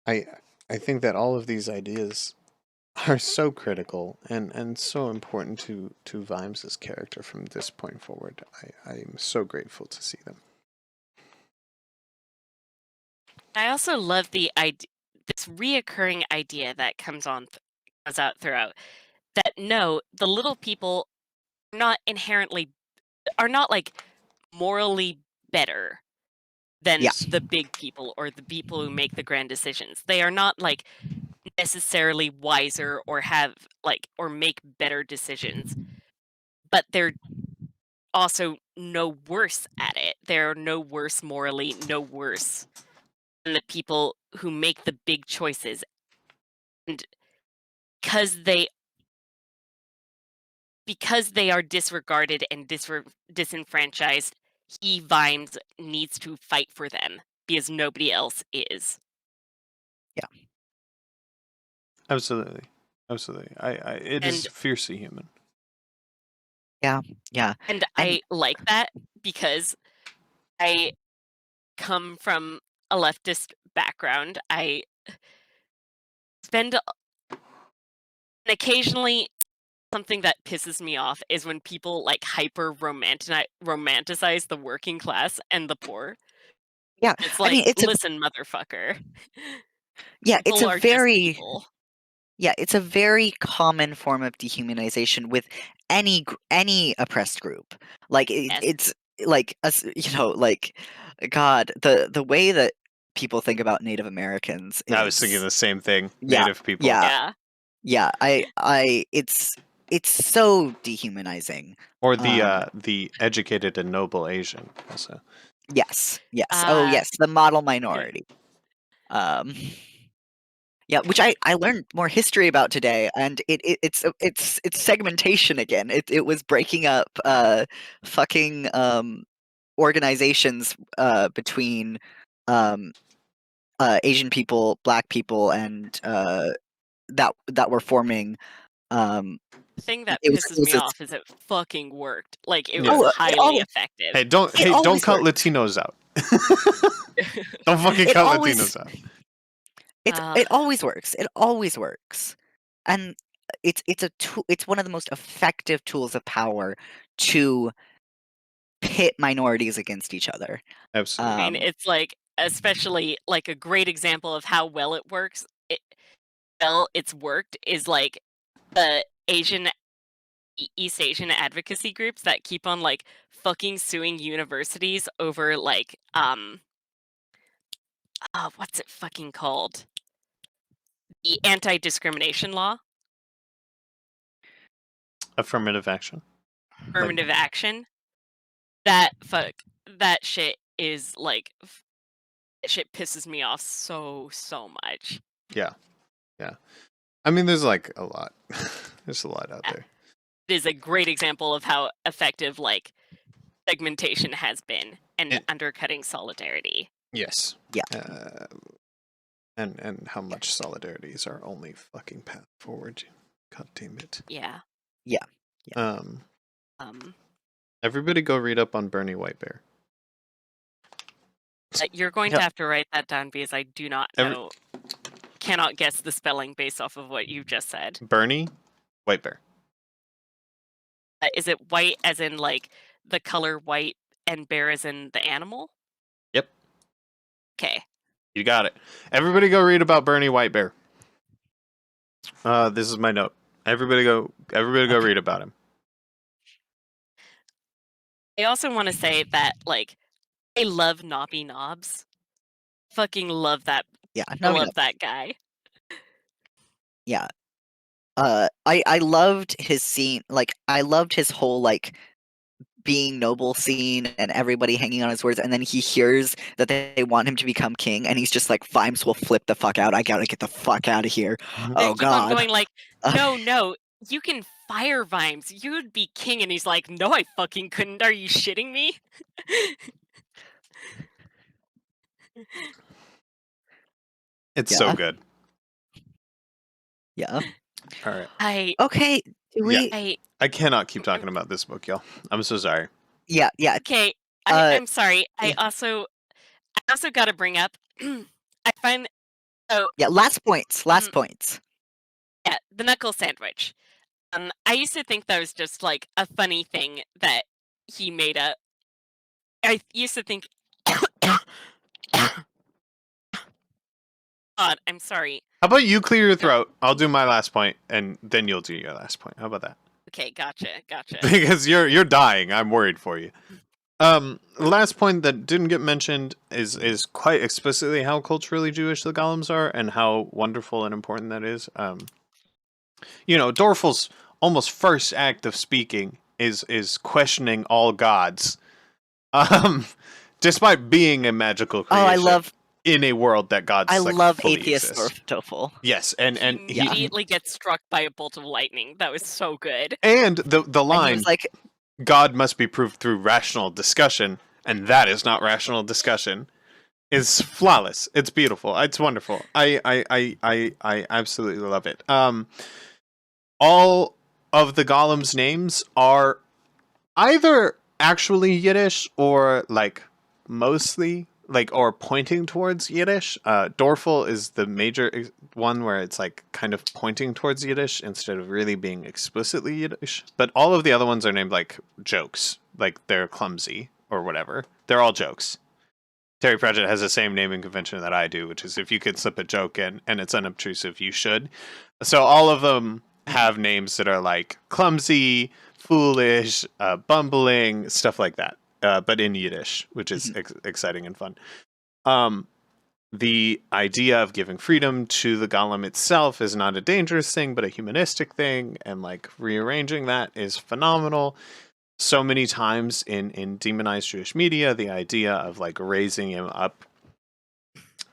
I I think that all of these ideas are so critical and so important to Vimes's character from this point forward. I'm so grateful to see them. I also love this reoccurring idea that comes out throughout, that no, the little people are not inherently are not, like, morally better than yeah, the big people or the people who make the grand decisions. They are not, like, necessarily wiser or have, like, or make better decisions, but they're also no worse at it. They're no worse morally, no worse than the people who make the big choices. And 'cause they because they are disregarded and disenfranchised, he, Vimes, needs to fight for them because nobody else is. yeah, Absolutely, absolutely. It is And fiercely human. Yeah. And And I like that because I come from a leftist background. I spend and occasionally something that pisses me off is when people like hyper romanticize the working class and the poor. yeah, It's I like, mean, it's a listen, motherfucker. yeah, it's People a are just very people. yeah, it's a very common form of dehumanization with any oppressed group. Like Yes. it's like us, like God, the way that people think about Native Americans I was thinking is the same thing. yeah, Native people, yeah, Yeah. yeah. It's so dehumanizing. or Um, the educated and noble Asian. Also, yes. Oh, Uh, yes, the model minority. Um, yeah, which I learned more history about today, and it's segmentation again. It was breaking up fucking organizations between um Asian people, Black people, and that were forming. Um, the thing that it pisses was me a, off is it fucking worked. Like, it yeah. was oh highly effective. Hey, don't it don't always cut worked. Latinos out. Don't fucking It cut always Latinos out. Uh, it always works. It always works, and it's a tool. It's one of the most effective tools of power to pit minorities against each other. I Absolutely. mean, Um, it's like, especially like a great example of how well it works. It's worked is like the East Asian advocacy groups that keep on like fucking suing universities over like what's it fucking called? The anti-discrimination law, Affirmative action. Like, affirmative action. That shit is like that shit pisses me off so much. yeah, yeah. I mean, there's like a lot. There's a lot out Yeah. there. It is a great example of how effective like segmentation has been and And undercutting solidarity. yes, yeah, uh, and how much solidarity is our only fucking path forward. God damn it. Yeah. yeah. Um, Um everybody go read up on Bernie Whitebear. you're going You to know, have to write that down because I do not Every know, cannot guess the spelling based off of what you just said. Bernie Whitebear. Is it white as in like the color white and bear as in the animal? Yep, Okay. you got it. Everybody go read about Bernie Whitebear. This is my note. Everybody go okay. read about him. I also want to say that like I love Knobby Knobs. Fucking love that. Yeah, I no, no, love that guy. yeah. I loved his scene. Like, I loved his whole like being noble scene and everybody hanging on his words, and then he hears that they want him to become king, and he's just like, "Vimes will flip the fuck out. I gotta get the fuck out of here." They Oh keep on God. going like, Uh, no, you can fire Vimes. You'd be king. And he's like, no, I fucking couldn't. Are you shitting me? It's so yeah, good. yeah. All right. I, Okay. Do Yeah. we? I cannot keep talking about this book, y'all. I'm so sorry. Yeah, yeah. okay. Uh, I'm sorry. yeah. I also got to bring up. I find so Yeah. Last points. mm, Last points. yeah, the knuckle sandwich. I used to think that was just like a funny thing that he made up. I used to think. God, I'm sorry. How about you clear your No, throat? I'll do my last point, and then you'll do your last point. How about that? okay, gotcha. Because you're dying. I'm worried for you. Last point that didn't get mentioned is quite explicitly how culturally Jewish the golems are and how wonderful and important that is. Dorful's almost first act of speaking is questioning all gods. Um, despite being a magical Oh, creation in a world that I gods like love fully atheist exist. Tofu. Yes, and He Yeah. immediately gets struck by a bolt of lightning. That was so good. and the And he line was like, God must be proved through rational discussion, and that is not rational discussion, is flawless. It's beautiful. It's wonderful. I absolutely love it. All of the golems' names are either actually Yiddish or like mostly like or pointing towards Yiddish. Dorfel is the major one where it's like kind of pointing towards Yiddish instead of really being explicitly Yiddish. But all of the other ones are named like jokes, like they're clumsy or whatever. They're all jokes. Terry Pratchett has the same naming convention that I do, which is if you could slip a joke in and it's unobtrusive, you should. So all of them have names that are like clumsy, foolish, bumbling, stuff like that, but in Yiddish, which is exciting and fun. The idea of giving freedom to the golem itself is not a dangerous thing, but a humanistic thing, and like rearranging that is phenomenal. So many times in demonized Jewish media, the idea of like raising him up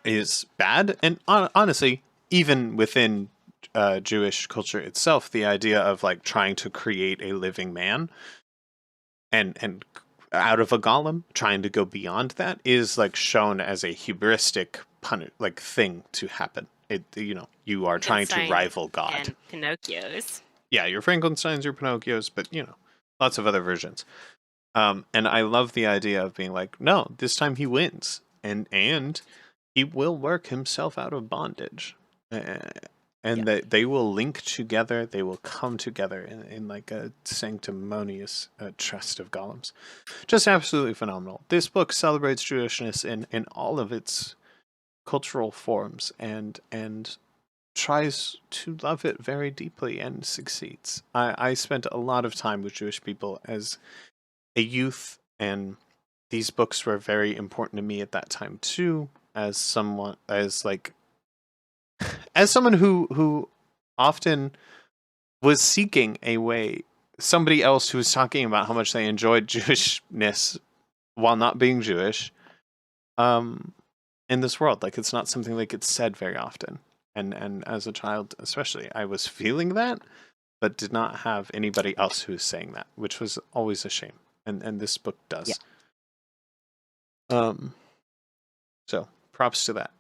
is bad, and honestly, even within Jewish culture itself, the idea of like trying to create a living man and out of a golem, trying to go beyond that is like shown as a hubristic like thing to happen. It you are trying to Frankenstein rival God. and Pinocchio's. Yeah, your Frankensteins, your Pinocchios, but lots of other versions. And I love the idea of being like, no, this time he wins, and he will work himself out of bondage, and that they will link together. They will come together in like a sanctimonious trust of golems. Just absolutely phenomenal. This book celebrates Jewishness in all of its cultural forms and tries to love it very deeply and succeeds. I spent a lot of time with Jewish people as a youth, and these books were very important to me at that time too, as someone who often was seeking a way, somebody else who was talking about how much they enjoyed Jewishness while not being Jewish, in this world. Like, it's not something that gets said very often, and as a child especially, I was feeling that, but did not have anybody else who was saying that, which was always a shame. And this book does. Yeah. So props to that.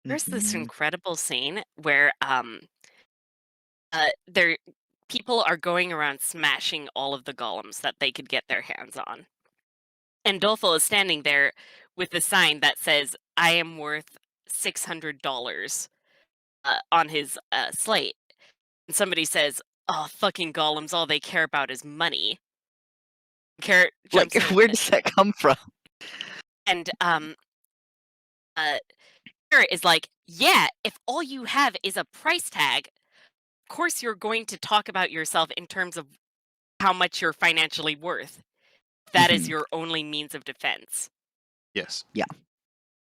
There's this Mhm. incredible scene where there people are going around smashing all of the golems that they could get their hands on. And Dolfo is standing there with a sign that says, "I am worth $600" on his slate. And somebody says, "Oh, fucking golems, all they care about is money." Carrot Like, jumps in where does that come from? and uh, Carrot is like, "Yeah, if all you have is a price tag, of course you're going to talk about yourself in terms of how much you're financially worth. That is Mhm. your only means of defense. Yes. Yeah.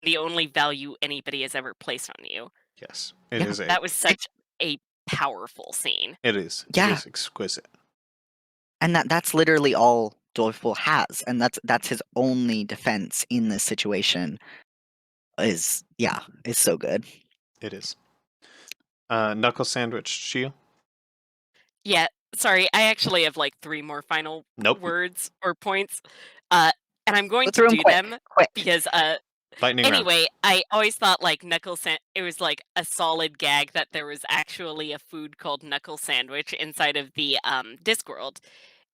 The only value anybody has ever placed on you." Yes. It Yeah. is a. That was such a powerful scene. It is. It Yeah. is exquisite. And that's literally all Dorfel has, and that's his only defense in this situation. Is so good. It is. Knuckle sandwich, Shio? Yeah, sorry, I actually have like 3 more final Nope. words or points, uh, and I'm going Go to through 'em do quick, them quick. because, Lightning round. anyway, I always thought like it was like a solid gag that there was actually a food called knuckle sandwich inside of the, Discworld,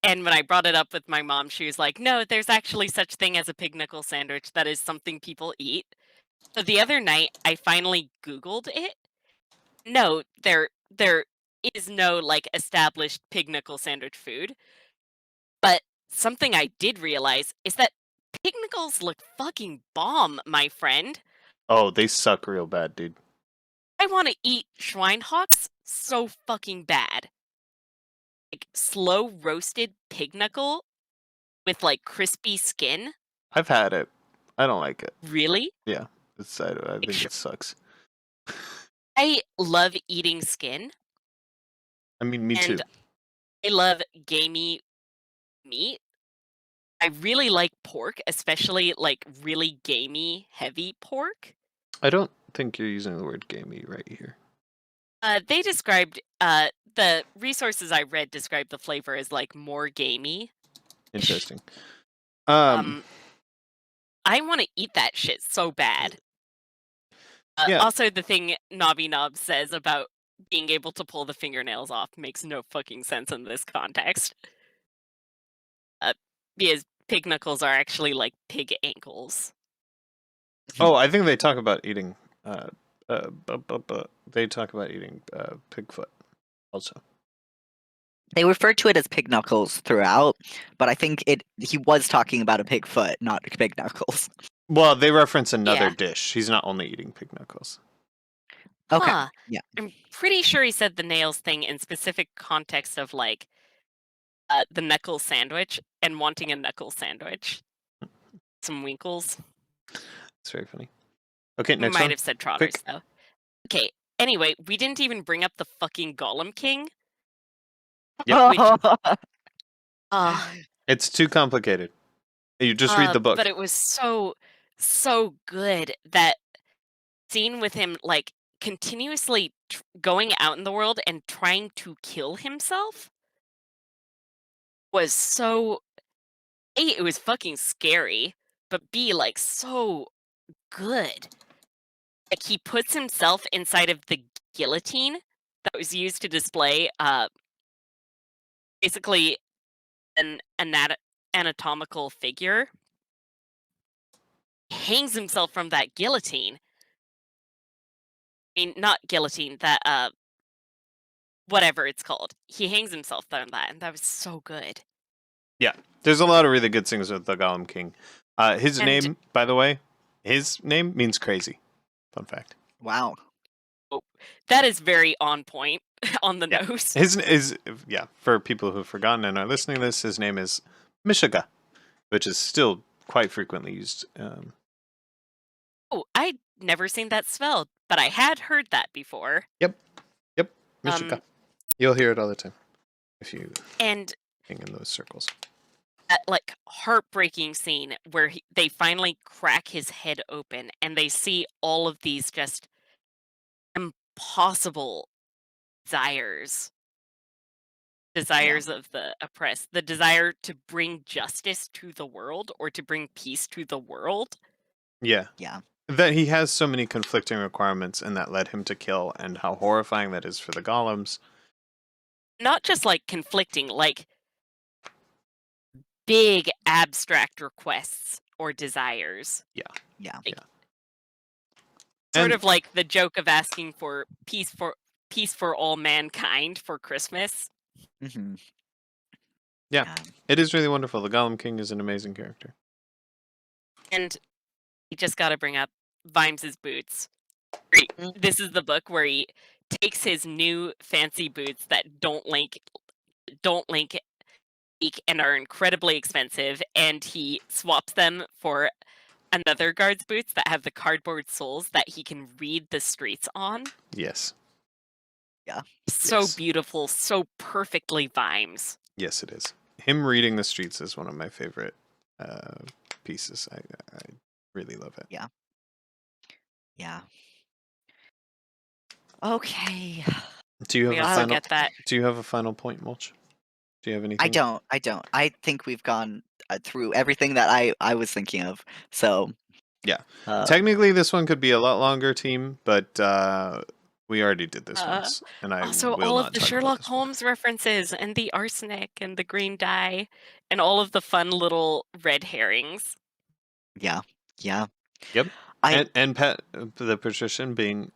and when I brought it up with my mom, she was like, "No, there's actually such thing as a pig knuckle sandwich, that is something people eat." So the other night, I finally Googled it. No, there is no, like, established pig knuckle sandwich food, but something I did realize is that pig knuckles look fucking bomb, my friend. Oh, they suck real bad, dude. I wanna eat Schweinhocks so fucking bad. Like, slow roasted pig knuckle with, like, crispy skin? I've had it. I don't like it. Really? Yeah. I Like, think it sucks. I love eating skin, I mean, me and too. I love gamey meat. I really like pork, especially, like, really gamey, heavy pork. I don't think you're using the word gamey right here. They described, the resources I read described the flavor as, like, more gamey. Interesting. Um, I wanna eat that shit so bad. Yeah. Also, the thing Nobby Nob says about being able to pull the fingernails off makes no fucking sense in this context. because pig knuckles are actually like pig ankles. Oh, I think they talk about eating. They talk about eating pigfoot also. They refer to it as pig knuckles throughout, but I think he was talking about a pig foot, not pig knuckles. Well, they reference another Yeah. dish. He's not only eating pig knuckles. Okay. Huh. Yeah. I'm pretty sure he said the nails thing in specific context of like the knuckle sandwich and wanting a knuckle sandwich. Some winkles. It's very funny. Okay, next Might one. have said trotters Quick. though. Okay. Anyway, we didn't even bring up the fucking Golem King. Yep. Which uh It's too complicated. You just read the book. but it was so good. That scene with him like continuously going out in the world and trying to kill himself was so A, it was fucking scary, but B, like so good. Like he puts himself inside of the guillotine that was used to display basically an anatomical figure. Hangs himself from that guillotine. I mean, not guillotine, that whatever it's called. He hangs himself from that, and that was so good. Yeah, there's a lot of really good things with the Golem King. His And name, by the way, his name means crazy. Fun fact. Wow. that is very on point on the Yeah. nose. For people who've forgotten and are listening to this, his name is Mishiga, which is still quite frequently used. Oh, I'd never seen that spelled, but I had heard that before. Yep, Mishiga. You'll hear it all the time if you And hang in those circles. that like heartbreaking scene where they finally crack his head open and they see all of these just impossible desires of the oppressed, the desire to bring justice to the world or to bring peace to the world. Yeah. Yeah. That he has so many conflicting requirements and that led him to kill, and how horrifying that is for the golems. Not just like conflicting, like big abstract requests or desires. Yeah. Like, Yeah. sort And of like the joke of asking for peace for all mankind for Christmas. Mm-hmm. yeah, it is really wonderful. The Golem King is an amazing character. And you just got to bring up Vimes's boots. This is the book where he takes his new fancy boots that don't link and are incredibly expensive, and he swaps them for another guard's boots that have the cardboard soles that he can read the streets on. Yes. Yeah. So Yes. beautiful, so perfectly Vimes. Yes, it is. Him reading the streets is one of my favorite pieces. I really love it. Yeah. Okay. Do you have We a also final? get that. Do you have a final point, Mulch? Do you have anything? I don't. I think we've gone through everything that I was thinking of. So Yeah. Technically, this one could be a lot longer, team, but we already did this once, and I Also, will all not of the talk about Sherlock this one. Holmes references and the arsenic and the green dye and all of the fun little red herrings. yeah. Yep. I And Pat, the patrician being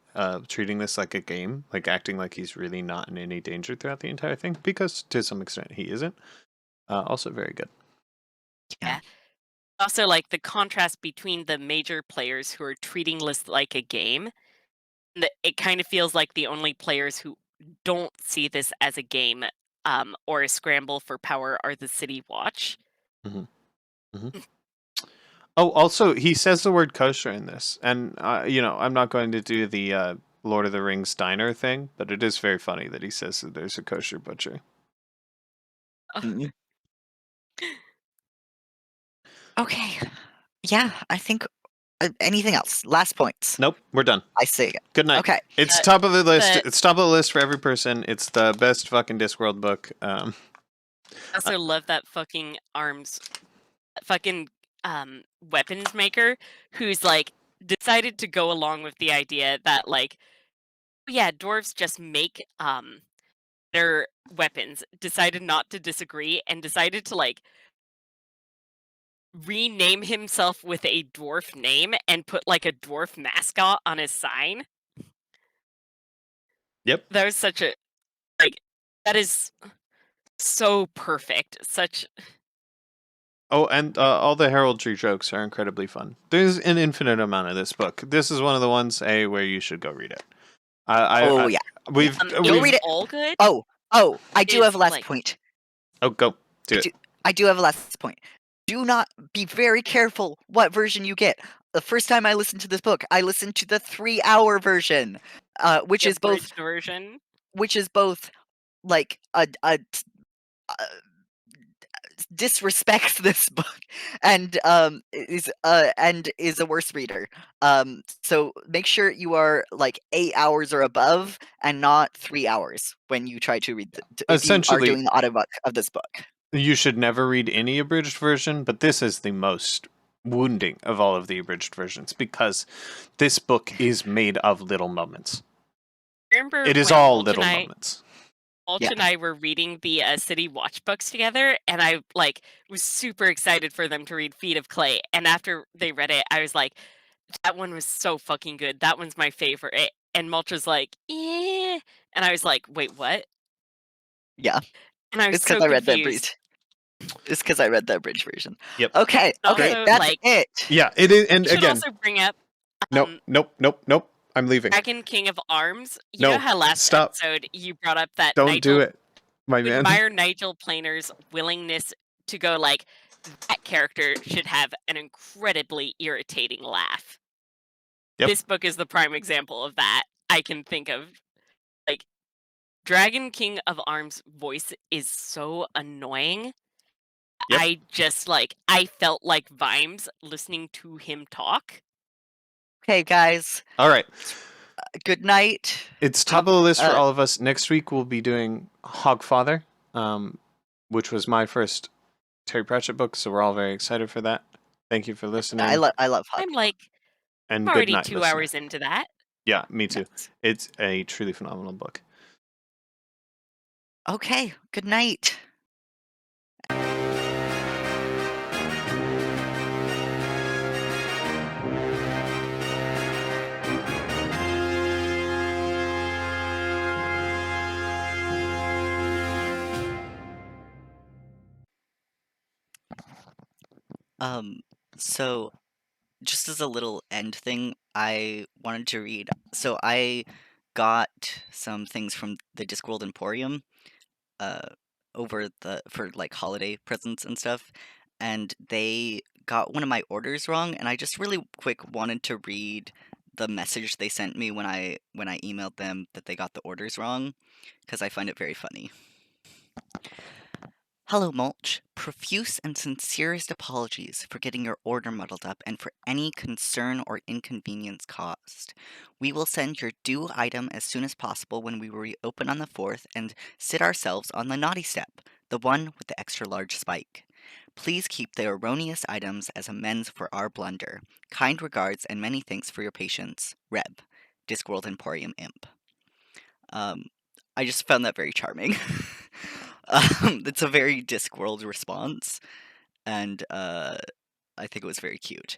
treating this like a game, like acting like he's really not in any danger throughout the entire thing, because to some extent he isn't. Also very good. Yeah. Also, like the contrast between the major players who are treating this like a game. It kind of feels like the only players who don't see this as a game or a scramble for power are the City Watch. Oh, also, he says the word kosher in this, and I'm not going to do the Lord of the Rings diner thing, but it is very funny that he says that there's a kosher butcher. Mhm. Okay. Yeah, I think anything else? Last points. Nope, we're done. I see. Good night. Okay. It's top of the list. but- It's top of the list for every person. It's the best fucking Discworld book. I also love that fucking weapons maker who's like decided to go along with the idea that like, yeah, dwarves just make their weapons, decided not to disagree and decided to like rename himself with a dwarf name and put like a dwarf mascot on his sign. Yep. That was such a like that is so perfect. Such Oh, and all the heraldry jokes are incredibly fun. There's an infinite amount of this book. This is one of the ones where you should go read it. Oh I yeah, yeah. we've Go is read we've it. all good Oh, I do is have a last like point. oh go I do it. do, I do have a last point. Do not be very careful what version you get. The first time I listened to this book, I listened to the 3-hour version, which the is both abridged version. like disrespects this book and is a worse reader. So make sure you are like 8 hours or above and not 3 hours when you try to read if you are Essentially, doing the audiobook of this book. you should never read any abridged version, but this is the most wounding of all of the abridged versions because this book is made of little moments. Remember It is when all little moments. Yeah. Mulch and I were reading the City Watch books together, and I like was super excited for them to read Feet of Clay. And after they read it, I was like, "That one was so fucking good. That one's my favorite." And Mulch was like, "Eh," and I was like, "Wait, what?" Yeah. And I was It's because so I read the confused. abridged. It's because I read the abridged version. Yep. Okay, Great. Also, that's like, it. Yeah, it is. And we should again, also bring up nope, um, nope, nope, nope. I'm leaving. Dragon King of Arms. You know No, how last stop. episode you brought up that Don't do Nigel it, my you man. admire Nigel Planer's willingness to go like that character should have an incredibly irritating laugh. Yep. This book is the prime example of that I can think of. Like Dragon King of Arms' voice is so annoying. Yep. I felt like Vimes listening to him talk. Okay, guys. All right. Good night. It's top of the list for Uh, all of us. Next week we'll be doing Hogfather, which was my first Terry Pratchett book, so we're all very excited for that. Thank you for listening, I love Hug. I'm like and I'm good already night, 2 hours listener. into that. Yeah, me too. Yes. It's a truly phenomenal book. Okay, good night. So just as a little end thing, I wanted to read. So I got some things from the Discworld Emporium, uh, over for like holiday presents and stuff, and they got one of my orders wrong, and I just really quick wanted to read the message they sent me when I emailed them that they got the orders wrong, because I find it very funny. Hello, Mulch. Profuse and sincerest apologies for getting your order muddled up and for any concern or inconvenience caused. We will send your due item as soon as possible when we reopen on the 4th and sit ourselves on the naughty step, the one with the extra large spike. Please keep the erroneous items as amends for our blunder. Kind regards and many thanks for your patience. Reb, Discworld Emporium Imp. Um, I just found that very charming. It's a very Discworld response, and I think it was very cute.